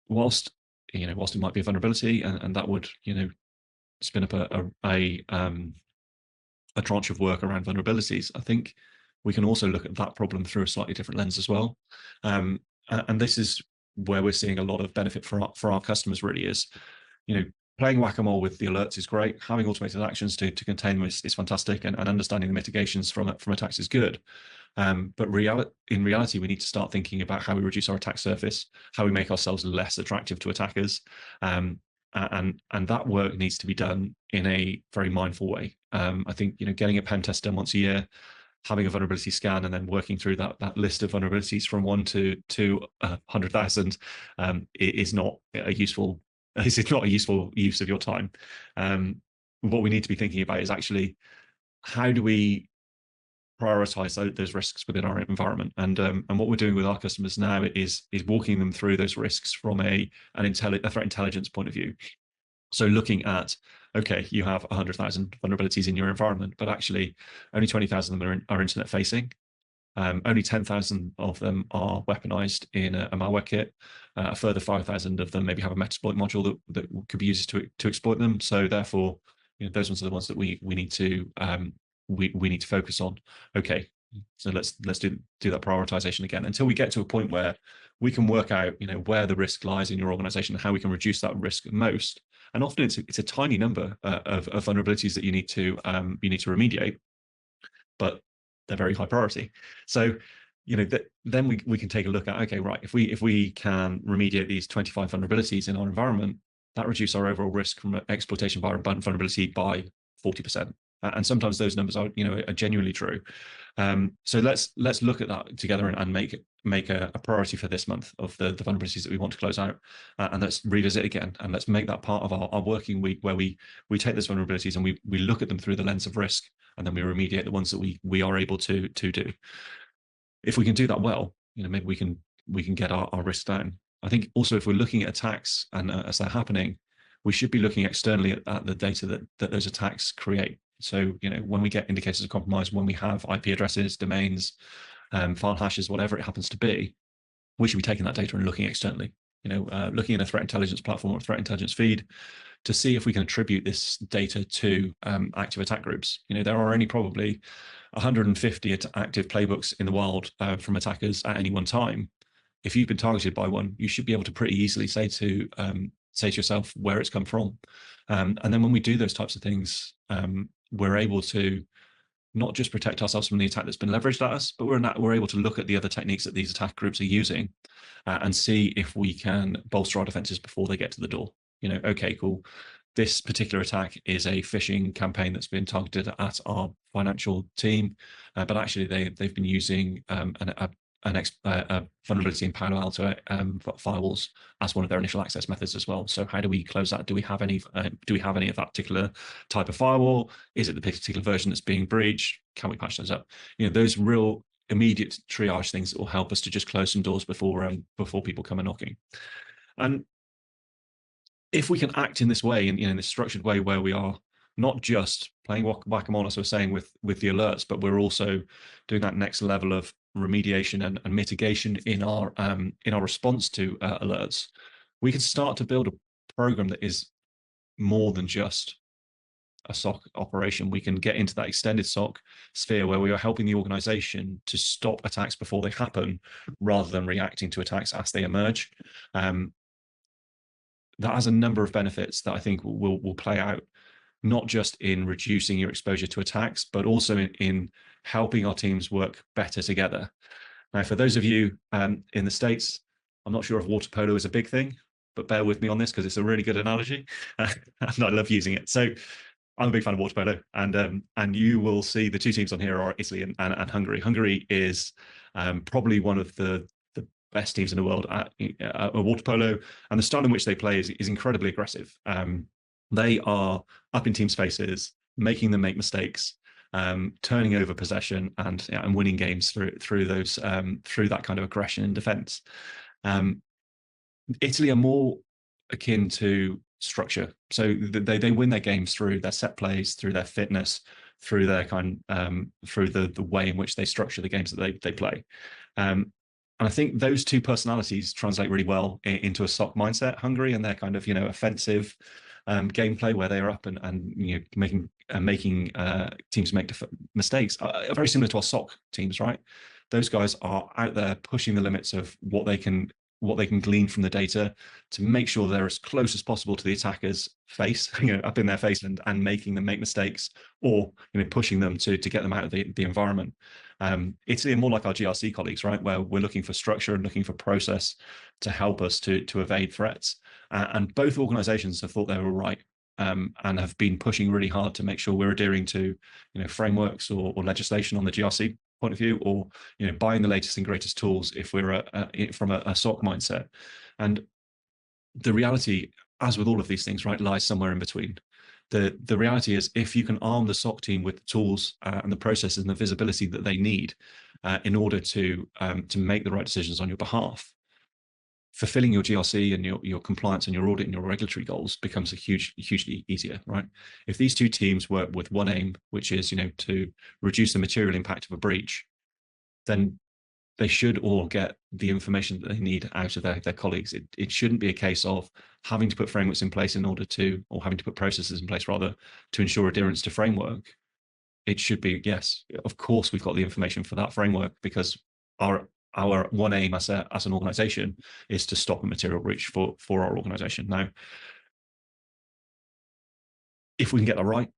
whilst it might be a vulnerability and that would, spin up a tranche of work around vulnerabilities, I think we can also look at that problem through a slightly different lens as well. And this is where we're seeing a lot of benefit for our customers really is, playing whack-a-mole with the alerts is great. Having automated actions to contain them is fantastic, and understanding the mitigations from attacks is good. But in reality, we need to start thinking about how we reduce our attack surface, how we make ourselves less attractive to attackers, and that work needs to be done in a very mindful way. I think getting a pen test done once a year, having a vulnerability scan, and then working through that list of vulnerabilities from 1 to 100,000 is not a useful. It's not a useful use of your time. What we need to be thinking about is actually how do we prioritize those risks within our environment, and what we're doing with our customers now is walking them through those risks from a threat intelligence point of view. So looking at, okay, you have 100,000 vulnerabilities in your environment, but actually only 20,000 of them are internet facing. Only 10,000 of them are weaponized in a malware kit. A further 5,000 of them maybe have a Metasploit module that could be used to exploit them. So therefore, those ones are the ones that we need to focus on. Okay, so let's do that prioritization again until we get to a point where we can work out where the risk lies in your organization and how we can reduce that risk most. And often it's a tiny number of vulnerabilities that you need to remediate, but they're very high priority. So then we can take a look at, okay, right, if we can remediate these 25 vulnerabilities in our environment, that reduces our overall risk from exploitation via vulnerability by 40%. And sometimes those numbers are genuinely true. So let's look at that together and make a priority for this month of the vulnerabilities that we want to close out, and let's revisit again, and let's make that part of our working week where we take those vulnerabilities and we look at them through the lens of risk, and then we remediate the ones that we are able to do. If we can do that well, maybe we can get our risk down. I think also if we're looking at attacks and as they're happening, we should be looking externally at the data that those attacks create. So, when we get indicators of compromise, when we have IP addresses, domains, file hashes, whatever it happens to be, we should be taking that data and looking externally, looking at a threat intelligence platform or a threat intelligence feed to see if we can attribute this data to active attack groups. There are only probably 150 active playbooks in the wild from attackers at any one time. If you've been targeted by one, you should be able to pretty easily say to yourself where it's come from. And then when we do those types of things, we're able to not just protect ourselves from the attack that's been leveraged at us, but we're able to look at the other techniques that these attack groups are using and see if we can bolster our defenses before they get to the door. Okay, cool. This particular attack is a phishing campaign that's been targeted at our financial team, but actually they've been using a vulnerability in Palo Alto firewalls as one of their initial access methods as well. So how do we close that? Do we have any of that particular type of firewall? Is it the particular version that's being breached? Can we patch those up? Those real immediate triage things that will help us to just close some doors before people come a knocking. And if we can act in this way, in this structured way, where we are not just playing whack-a-mole, as I was saying, with the alerts, but we're also doing that next level of remediation and mitigation in our response to alerts, we can start to build a program that is more than just a SOC operation. We can get into that extended SOC sphere where we are helping the organization to stop attacks before they happen, rather than reacting to attacks as they emerge. That has a number of benefits that I think will play out, not just in reducing your exposure to attacks, but also in helping our teams work better together. Now, for those of you in the States, I'm not sure if water polo is a big thing, but bear with me on this because it's a really good analogy and I love using it. So I'm a big fan of water polo, and you will see the two teams on here are Italy and Hungary. Hungary is probably one of the best teams in the world at water polo, and the style in which they play is incredibly aggressive. They are up in teams' faces, making them make mistakes, turning over possession and winning games through that kind of aggression and defense. Italy are more akin to structure, so they win their games through their set plays, through their fitness, through their through the way in which they structure the games that they play. And I think those two personalities translate really well into a SOC mindset. Hungary and their kind of offensive gameplay, where they are up and making teams make mistakes, are very similar to our SOC teams, right? Those guys are out there pushing the limits of what they can glean from the data to make sure they're as close as possible to the attacker's face, up in their face, and making them make mistakes, or pushing them to get them out of the environment. It's more like our GRC colleagues, right, where we're looking for structure and looking for process to help us to evade threats. And both organizations have thought they were right, and have been pushing really hard to make sure we're adhering to frameworks or legislation on the GRC point of view, or buying the latest and greatest tools if we're from a SOC mindset. And the reality, as with all of these things, right, lies somewhere in between. The reality is, if you can arm the SOC team with the tools and the processes and the visibility that they need in order to make the right decisions on your behalf, fulfilling your GRC and your compliance and your audit and your regulatory goals becomes hugely easier, right? If these two teams work with one aim, which is to reduce the material impact of a breach, then they should all get the information that they need out of their colleagues. It shouldn't be a case of having to put frameworks in place or having to put processes in place rather to ensure adherence to framework. It should be, yes, of course we've got the information for that framework, because our one aim as an organization is to stop a material breach for our organization. Now, if we can get that right,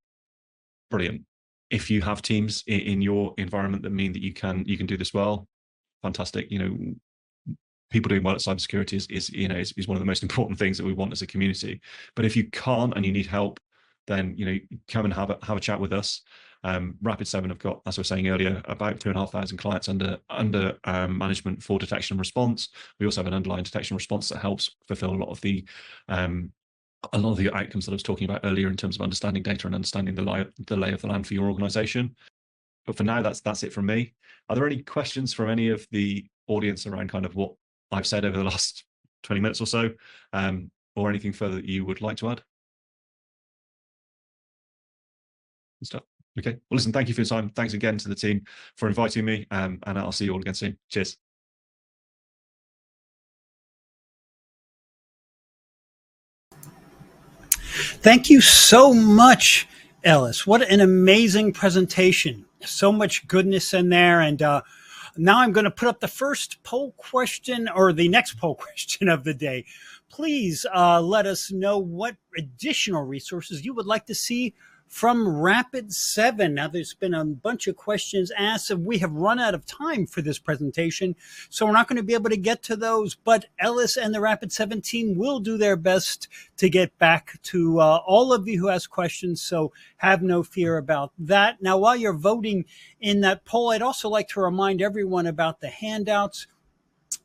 brilliant. If you have teams in your environment that mean that you can do this well, fantastic. People doing well at cybersecurity is one of the most important things that we want as a community. But if you can't and you need help, then come and have a chat with us. Rapid7 have got, as I was saying earlier, about 2,500 clients under management for detection and response. We also have an underlying detection and response that helps fulfill a lot of the outcomes that I was talking about earlier in terms of understanding data and understanding the lay of the land for your organization. But for now, that's it from me. Are there any questions from any of the audience around kind of what I've said over the last 20 minutes or so, or anything further that you would like to add? Stuff. Okay. Well, listen, thank you for your time. Thanks again to the team for inviting me, and I'll see you all again soon. Cheers. Thank you so much, Ellis. What an amazing presentation. So much goodness in there. And now I'm going to put up the first poll question, or the next poll question of the day. Please let us know what additional resources you would like to see from Rapid7. Now, there's been a bunch of questions asked, and we have run out of time for this presentation, so we're not going to be able to get to those, but Ellis and the Rapid7 team will do their best to get back to all of you who ask questions, so have no fear about that. Now, while you're voting in that poll, I'd also like to remind everyone about the handouts.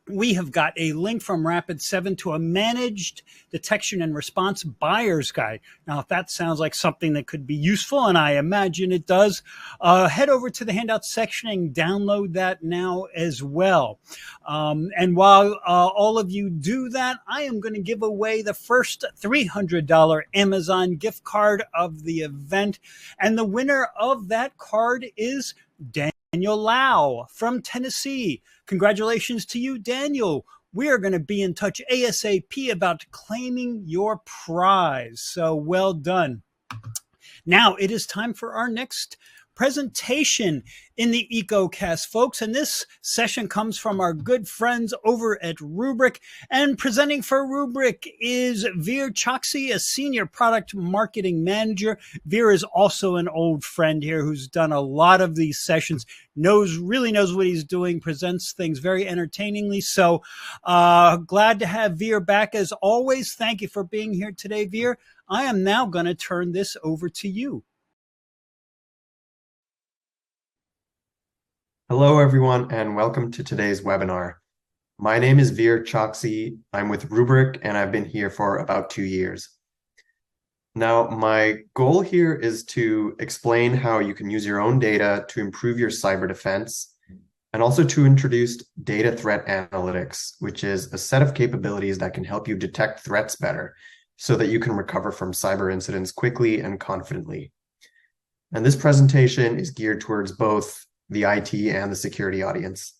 We have got a link from Rapid7 to a managed detection and response buyer's guide. Now, if that sounds like something that could be useful, and I imagine it does, head over to the handouts section and download that now as well. And while all of you do that, I am going to give away the first $300 Amazon gift card of the event. And the winner of that card is Daniel Lau from Tennessee. Congratulations to you, Daniel. We are going to be in touch ASAP about claiming your prize. So well done. Now it is time for our next presentation in the EcoCast, folks. And this session comes from our good friends over at Rubrik. And presenting for Rubrik is Veer Choksi, a senior product marketing manager. Veer is also an old friend here who's done a lot of these sessions, really knows what he's doing, presents things very entertainingly. So glad to have Veer back as always. Thank you for being here today, Veer. I am now going to turn this over to you. Hello, everyone, and welcome to today's webinar. My name is Veer Choksi. I'm with Rubrik, and I've been here for about 2 years. Now, my goal here is to explain how you can use your own data to improve your cyber defense, and also to introduce data threat analytics, which is a set of capabilities that can help you detect threats better so that you can recover from cyber incidents quickly and confidently. And this presentation is geared towards both the IT and the security audience.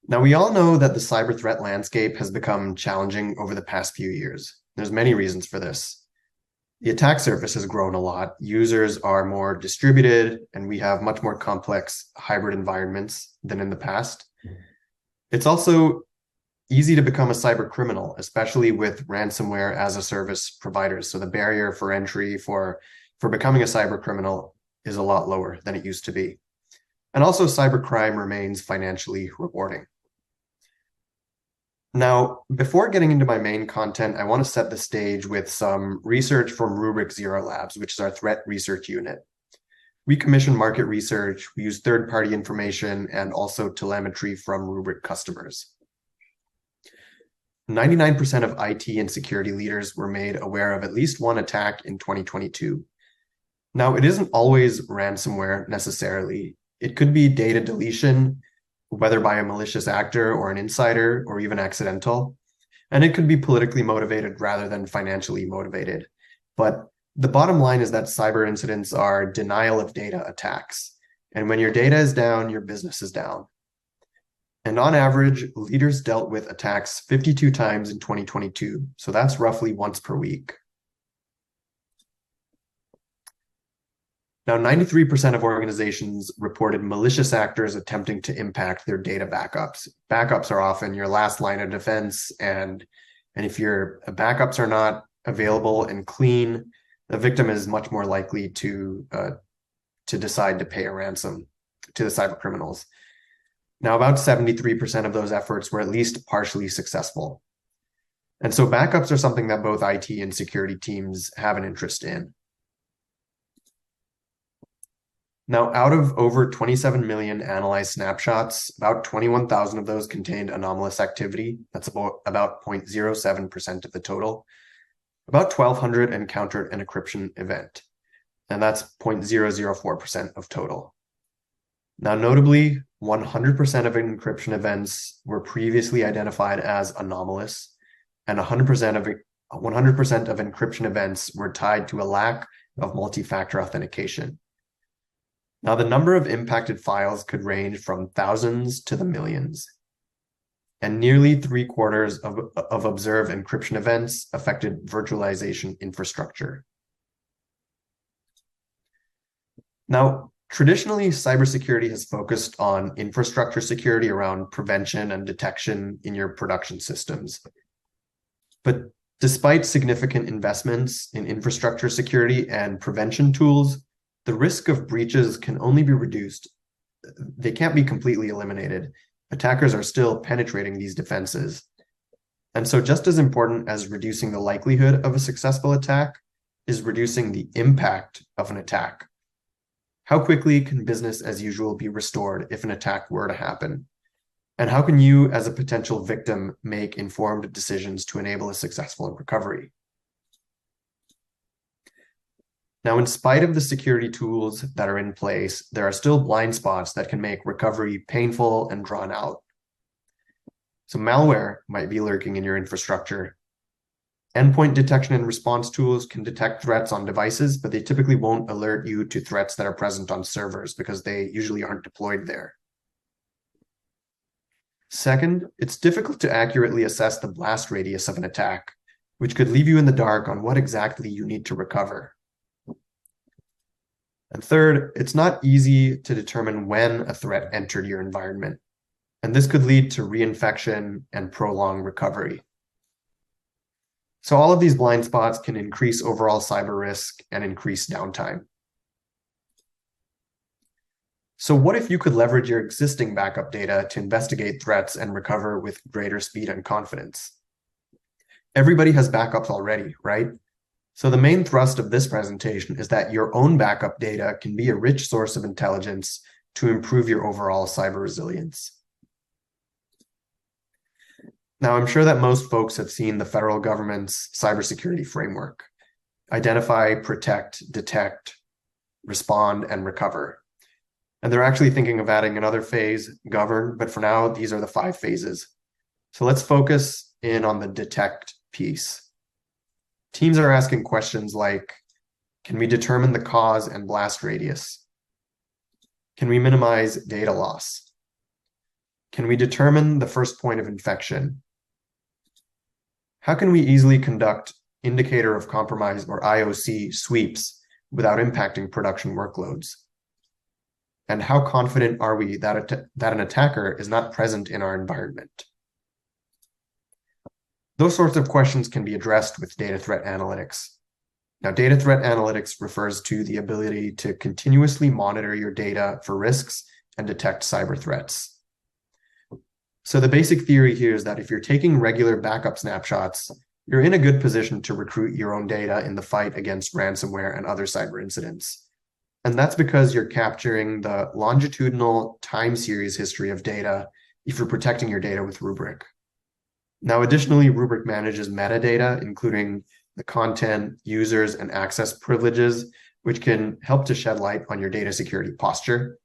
Now, we all know that the cyber threat landscape has become challenging over the past few years. There's many reasons for this. The attack surface has grown a lot. Users are more distributed, and we have much more complex hybrid environments than in the past. It's also easy to become a cyber criminal, especially with ransomware as a service providers. So the barrier for entry for becoming a cyber criminal is a lot lower than it used to be. And also cybercrime remains financially rewarding. Now, before getting into my main content, I want to set the stage with some research from Rubrik Zero Labs, which is our threat research unit. We commission market research, we use third-party information, and also telemetry from Rubrik customers. 99% of IT and security leaders were made aware of at least one attack in 2022. Now, it isn't always ransomware necessarily. It could be data deletion, whether by a malicious actor or an insider or even accidental. And it could be politically motivated rather than financially motivated. But the bottom line is that cyber incidents are denial of data attacks. And when your data is down, your business is down. And on average, leaders dealt with attacks 52 times in 2022. So that's roughly once per week. Now, 93% of organizations reported malicious actors attempting to impact their data backups. Backups are often your last line of defense, and if your backups are not available and clean, the victim is much more likely to decide to pay a ransom to the cyber criminals. Now, about 73% of those efforts were at least partially successful. And so backups are something that both IT and security teams have an interest in. Now, out of over 27 million analyzed snapshots, about 21,000 of those contained anomalous activity. That's about 0.07% of the total. About 1,200 encountered an encryption event, and that's 0.004% of total. Now, notably, 100% of encryption events were previously identified as anomalous, and 100% of encryption events were tied to a lack of multi-factor authentication. Now, the number of impacted files could range from thousands to the millions, and nearly 3/4 of observed encryption events affected virtualization infrastructure. Now, traditionally, cybersecurity has focused on infrastructure security around prevention and detection in your production systems. But despite significant investments in infrastructure security and prevention tools, the risk of breaches can only be reduced. They can't be completely eliminated. Attackers are still penetrating these defenses. And so just as important as reducing the likelihood of a successful attack is reducing the impact of an attack. How quickly can business as usual be restored if an attack were to happen? And how can you, as a potential victim, make informed decisions to enable a successful recovery? Now, in spite of the security tools that are in place, there are still blind spots that can make recovery painful and drawn out. So malware might be lurking in your infrastructure. Endpoint detection and response tools can detect threats on devices, but they typically won't alert you to threats that are present on servers because they usually aren't deployed there. Second, it's difficult to accurately assess the blast radius of an attack, which could leave you in the dark on what exactly you need to recover. And third, it's not easy to determine when a threat entered your environment, and this could lead to reinfection and prolonged recovery. So all of these blind spots can increase overall cyber risk and increase downtime. So what if you could leverage your existing backup data to investigate threats and recover with greater speed and confidence? Everybody has backups already, right? So the main thrust of this presentation is that your own backup data can be a rich source of intelligence to improve your overall cyber resilience. Now, I'm sure that most folks have seen the federal government's cybersecurity framework. identify, protect, detect, respond, and recover. And they're actually thinking of adding another phase, govern, but for now, these are the 5 phases. So let's focus in on the detect piece. Teams are asking questions like, can we determine the cause and blast radius? Can we minimize data loss? Can we determine the first point of infection? How can we easily conduct indicator of compromise or IOC sweeps without impacting production workloads? And how confident are we that an attacker is not present in our environment? Those sorts of questions can be addressed with data threat analytics. Now, data threat analytics refers to the ability to continuously monitor your data for risks and detect cyber threats. So the basic theory here is that if you're taking regular backup snapshots, you're in a good position to recruit your own data in the fight against ransomware and other cyber incidents. And that's because you're capturing the longitudinal time series history of data if you're protecting your data with Rubrik. Now, additionally, Rubrik manages metadata, including the content, users, and access privileges, which can help to shed light on your data security posture.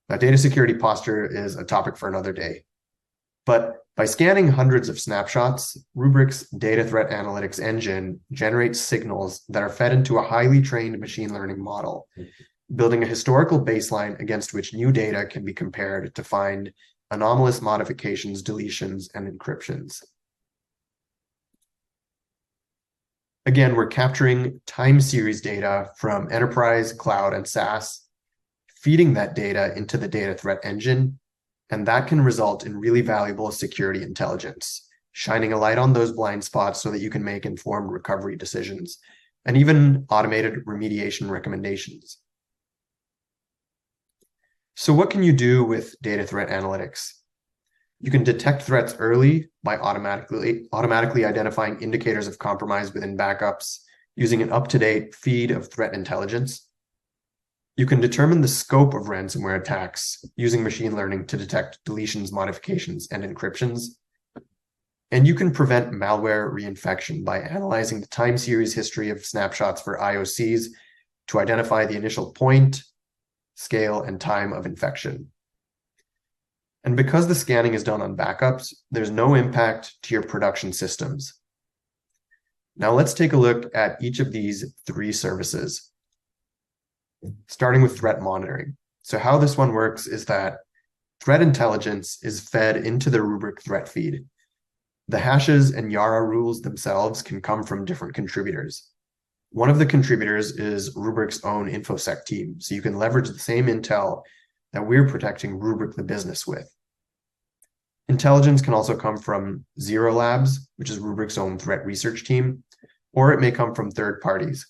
Now, data security posture is a topic for another day. But by scanning hundreds of snapshots, Rubrik's data threat analytics engine generates signals that are fed into a highly trained machine learning model, building a historical baseline against which new data can be compared to find anomalous modifications, deletions, and encryptions. Again, we're capturing time series data from enterprise, cloud, and SaaS, feeding that data into the data threat engine, and that can result in really valuable security intelligence, shining a light on those blind spots so that you can make informed recovery decisions, and even automated remediation recommendations. So what can you do with data threat analytics? You can detect threats early by automatically identifying indicators of compromise within backups using an up-to-date feed of threat intelligence. You can determine the scope of ransomware attacks using machine learning to detect deletions, modifications, and encryptions. And you can prevent malware reinfection by analyzing the time series history of snapshots for IOCs to identify the initial point, scale, and time of infection. And because the scanning is done on backups, there's no impact to your production systems. Now let's take a look at each of these 3 services, starting with threat monitoring. So how this one works is that threat intelligence is fed into the Rubrik threat feed. The hashes and Yara rules themselves can come from different contributors. One of the contributors is Rubrik's own InfoSec team, so you can leverage the same intel that we're protecting Rubrik the business with. Intelligence can also come from Zero Labs, which is Rubrik's own threat research team, or it may come from third parties.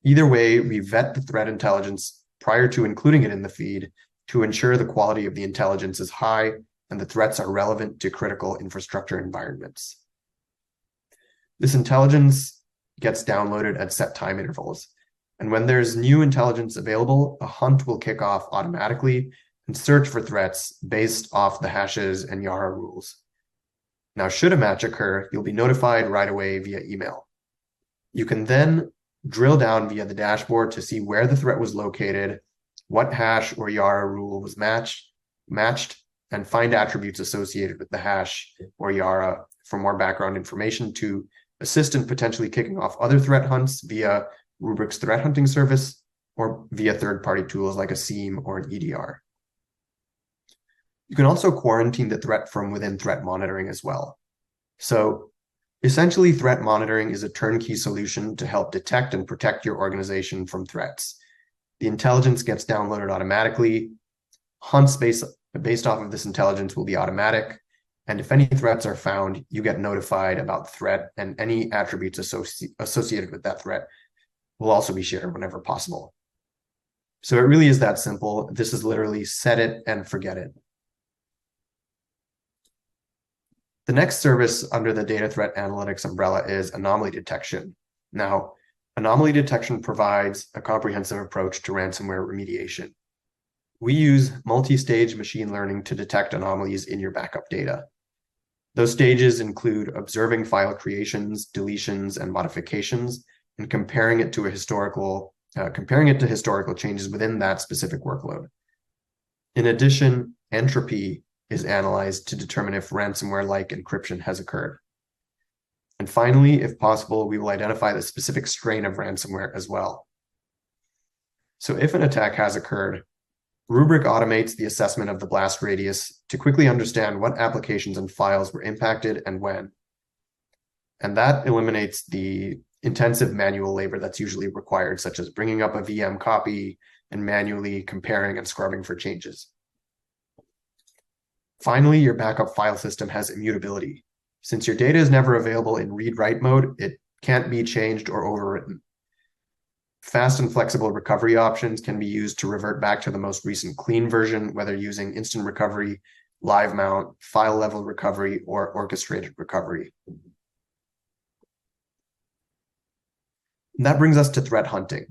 Either way, we vet the threat intelligence prior to including it in the feed to ensure the quality of the intelligence is high and the threats are relevant to critical infrastructure environments. This intelligence gets downloaded at set time intervals. And when there's new intelligence available, a hunt will kick off automatically and search for threats based off the hashes and Yara rules. Now, should a match occur, you'll be notified right away via email. You can then drill down via the dashboard to see where the threat was located, what hash or Yara rule was matched, and find attributes associated with the hash or Yara for more background information to assist in potentially kicking off other threat hunts via Rubrik's threat hunting service or via third-party tools like a SIEM or an EDR. You can also quarantine the threat from within threat monitoring as well. So essentially, threat monitoring is a turnkey solution to help detect and protect your organization from threats. The intelligence gets downloaded automatically. Hunts based off of this intelligence will be automatic. And if any threats are found, you get notified about the threat, and any attributes associated with that threat will also be shared whenever possible. So it really is that simple. This is literally set it and forget it. The next service under the data threat analytics umbrella is anomaly detection. Now, anomaly detection provides a comprehensive approach to ransomware remediation. We use multi-stage machine learning to detect anomalies in your backup data. Those stages include observing file creations, deletions, and modifications, and comparing it to historical changes within that specific workload. In addition, entropy is analyzed to determine if ransomware-like encryption has occurred. And finally, if possible, we will identify the specific strain of ransomware as well. So if an attack has occurred, Rubrik automates the assessment of the blast radius to quickly understand what applications and files were impacted and when. And that eliminates the intensive manual labor that's usually required, such as bringing up a VM copy and manually comparing and scrubbing for changes. Finally, your backup file system has immutability. Since your data is never available in read-write mode, it can't be changed or overwritten. Fast and flexible recovery options can be used to revert back to the most recent clean version, whether using instant recovery, live mount, file level recovery, or orchestrated recovery. And that brings us to threat hunting.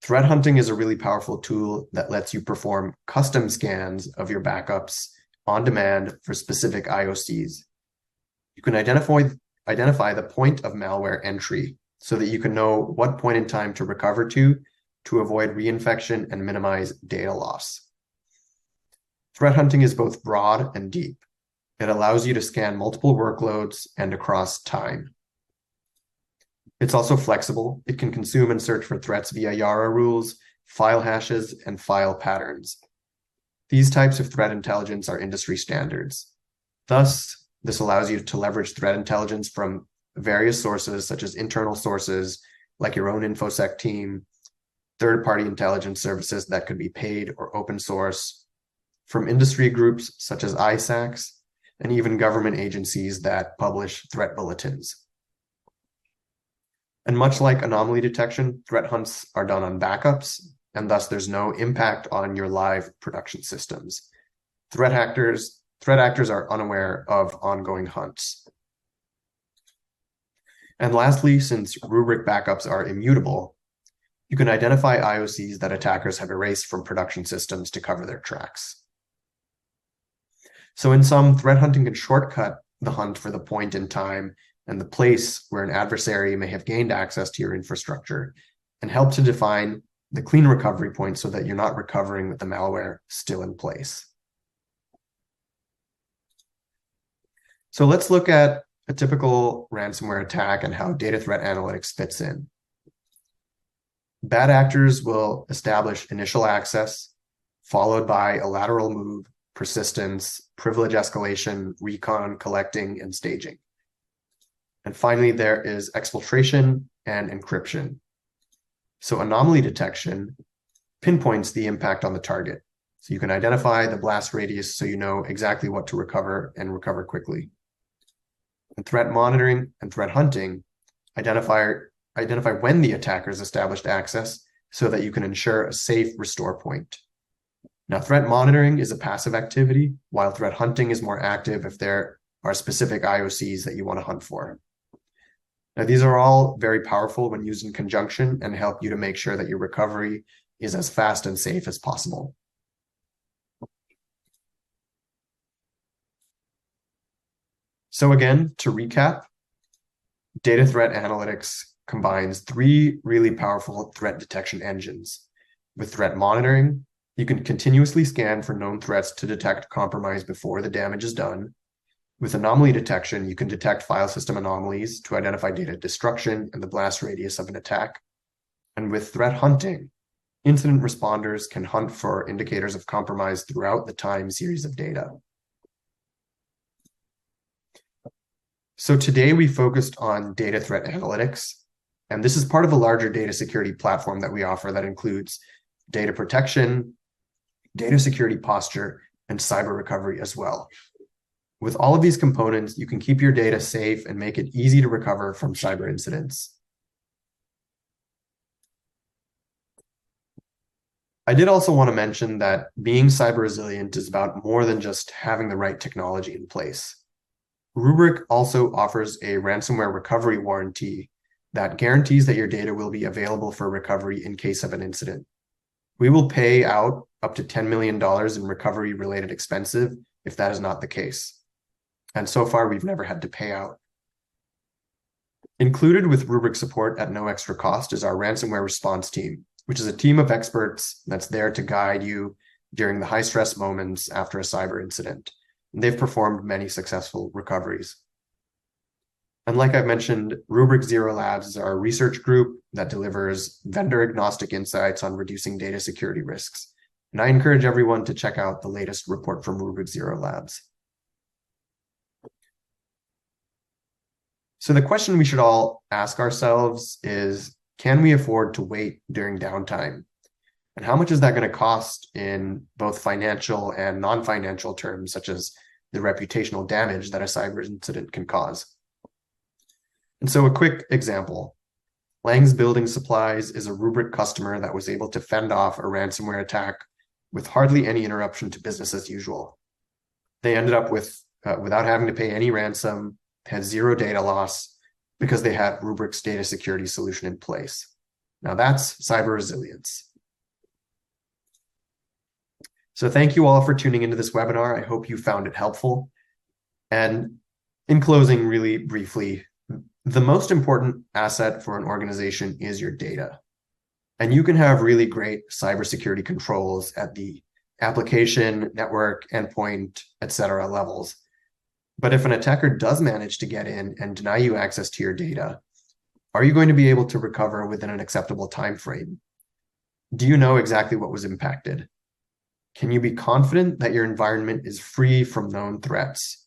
Threat hunting is a really powerful tool that lets you perform custom scans of your backups on demand for specific IOCs. You can identify the point of malware entry so that you can know what point in time to recover to avoid reinfection and minimize data loss. Threat hunting is both broad and deep. It allows you to scan multiple workloads and across time. It's also flexible. It can consume and search for threats via Yara rules, file hashes, and file patterns. These types of threat intelligence are industry standards. Thus, this allows you to leverage threat intelligence from various sources, such as internal sources, like your own InfoSec team, third-party intelligence services that could be paid or open source, from industry groups such as ISACs, and even government agencies that publish threat bulletins. And much like anomaly detection, threat hunts are done on backups, and thus there's no impact on your live production systems. Threat actors are unaware of ongoing hunts. And lastly, since Rubrik backups are immutable, you can identify IOCs that attackers have erased from production systems to cover their tracks. So in sum, threat hunting can shortcut the hunt for the point in time and the place where an adversary may have gained access to your infrastructure and help to define the clean recovery point so that you're not recovering with the malware still in place. So let's look at a typical ransomware attack and how data threat analytics fits in. Bad actors will establish initial access, followed by a lateral move, persistence, privilege escalation, recon, collecting, and staging. And finally, there is exfiltration and encryption. So anomaly detection pinpoints the impact on the target. So you can identify the blast radius so you know exactly what to recover and recover quickly. And threat monitoring and threat hunting identify when the attacker's established access so that you can ensure a safe restore point. Now, threat monitoring is a passive activity, while threat hunting is more active if there are specific IOCs that you want to hunt for. Now, these are all very powerful when used in conjunction and help you to make sure that your recovery is as fast and safe as possible. So again, to recap, data threat analytics combines three really powerful threat detection engines. With threat monitoring, you can continuously scan for known threats to detect compromise before the damage is done. With anomaly detection, you can detect file system anomalies to identify data destruction and the blast radius of an attack. And with threat hunting, incident responders can hunt for indicators of compromise throughout the time series of data. So today we focused on data threat analytics, and this is part of a larger data security platform that we offer that includes data protection, data security posture, and cyber recovery as well. With all of these components, you can keep your data safe and make it easy to recover from cyber incidents. I did also want to mention that being cyber resilient is about more than just having the right technology in place. Rubrik also offers a ransomware recovery warranty that guarantees that your data will be available for recovery in case of an incident. We will pay out up to $10 million in recovery-related expenses if that is not the case. And so far, we've never had to pay out. Included with Rubrik support at no extra cost is our ransomware response team, which is a team of experts that's there to guide you during the high stress moments after a cyber incident. And they've performed many successful recoveries. And like I've mentioned, Rubrik Zero Labs is our research group that delivers vendor-agnostic insights on reducing data security risks. And I encourage everyone to check out the latest report from Rubrik Zero Labs. So the question we should all ask ourselves is, can we afford to wait during downtime? And how much is that going to cost in both financial and non-financial terms, such as the reputational damage that a cyber incident can cause? And so a quick example, Lang's Building Supplies is a Rubrik customer that was able to fend off a ransomware attack with hardly any interruption to business as usual. They ended up without having to pay any ransom, had zero data loss because they had Rubrik's data security solution in place. Now that's cyber resilience. So thank you all for tuning into this webinar. I hope you found it helpful. And in closing, really briefly, the most important asset for an organization is your data. And you can have really great cybersecurity controls at the application, network, endpoint, etc. levels. But if an attacker does manage to get in and deny you access to your data, are you going to be able to recover within an acceptable time frame? Do you know exactly what was impacted? Can you be confident that your environment is free from known threats?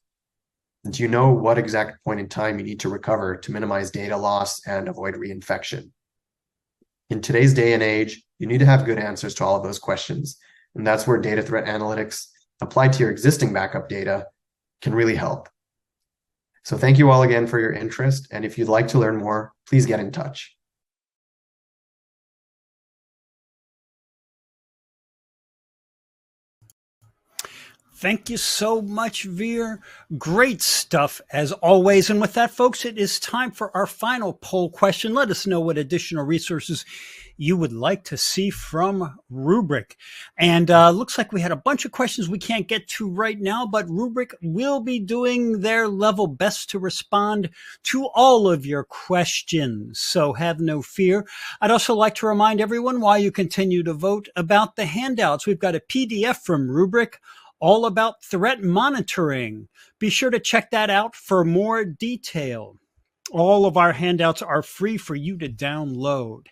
Do you know what exact point in time you need to recover to minimize data loss and avoid reinfection? In today's day and age, you need to have good answers to all of those questions. And that's where data threat analytics applied to your existing backup data can really help. So thank you all again for your interest. And if you'd like to learn more, please get in touch. Thank you so much, Veer. Great stuff as always. And with that, folks, it is time for our final poll question. Let us know what additional resources you would like to see from Rubrik. And looks like we had a bunch of questions we can't get to right now, but Rubrik will be doing their level best to respond to all of your questions. So have no fear. I'd also like to remind everyone, while you continue to vote, about the handouts. We've got a PDF from Rubrik all about threat monitoring. Be sure to check that out for more detail. All of our handouts are free for you to download.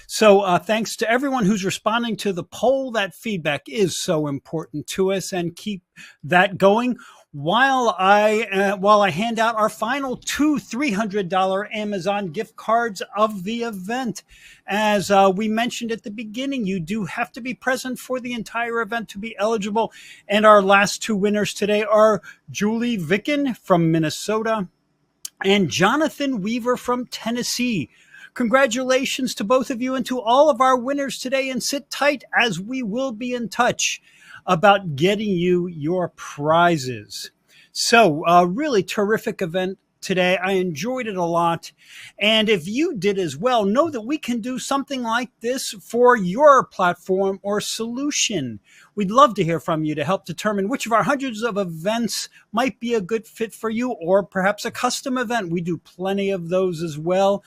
So thanks to everyone who's responding to the poll. That feedback is so important to us, and keep that going while I hand out our final two $300 Amazon gift cards of the event. As we mentioned at the beginning, you do have to be present for the entire event to be eligible. And our last two winners today are Julie Vicken from Minnesota and Jonathan Weaver from Tennessee. Congratulations to both of you and to all of our winners today, and sit tight as we will be in touch about getting you your prizes. So really terrific event today. I enjoyed it a lot. And if you did as well, know that we can do something like this for your platform or solution. We'd love to hear from you to help determine which of our hundreds of events might be a good fit for you, or perhaps a custom event. We do plenty of those as well.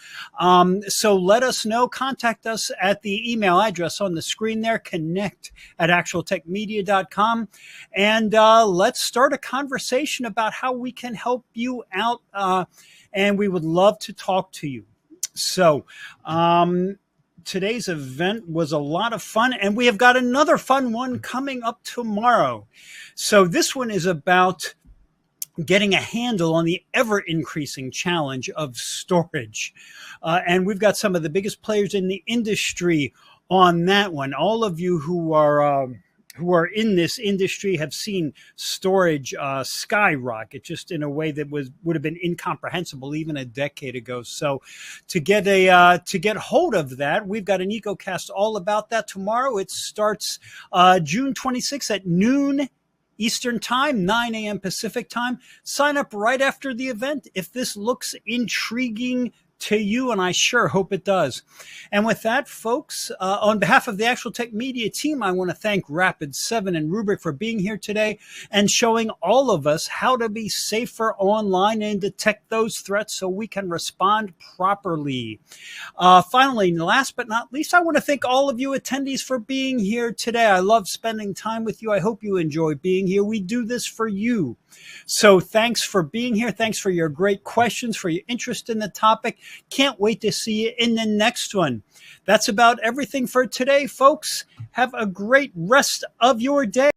So let us know. Contact us at the email address on the screen there, connect@actualtechmedia.com. And let's start a conversation about how we can help you out. And we would love to talk to you. So, today's event was a lot of fun, and we have got another fun one coming up tomorrow. So this one is about getting a handle on the ever-increasing challenge of storage. And we've got some of the biggest players in the industry on that one. All of you who are in this industry have seen storage skyrocket, just in a way that would have been incomprehensible even a decade ago. So to get hold of that, we've got an EcoCast all about that tomorrow. It starts June 26th at noon Eastern Time, 9 a.m. Pacific Time. Sign up right after the event if this looks intriguing to you, and I sure hope it does. And with that, folks, on behalf of the Actual Tech Media team, I want to thank Rapid7 and Rubrik for being here today and showing all of us how to be safer online and detect those threats so we can respond properly. Finally, last but not least, I want to thank all of you attendees for being here today. I love spending time with you. I hope you enjoy being here. We do this for you. So thanks for being here. Thanks for your great questions, for your interest in the topic. Can't wait to see you in the next one. That's about everything for today, folks. Have a great rest of your day.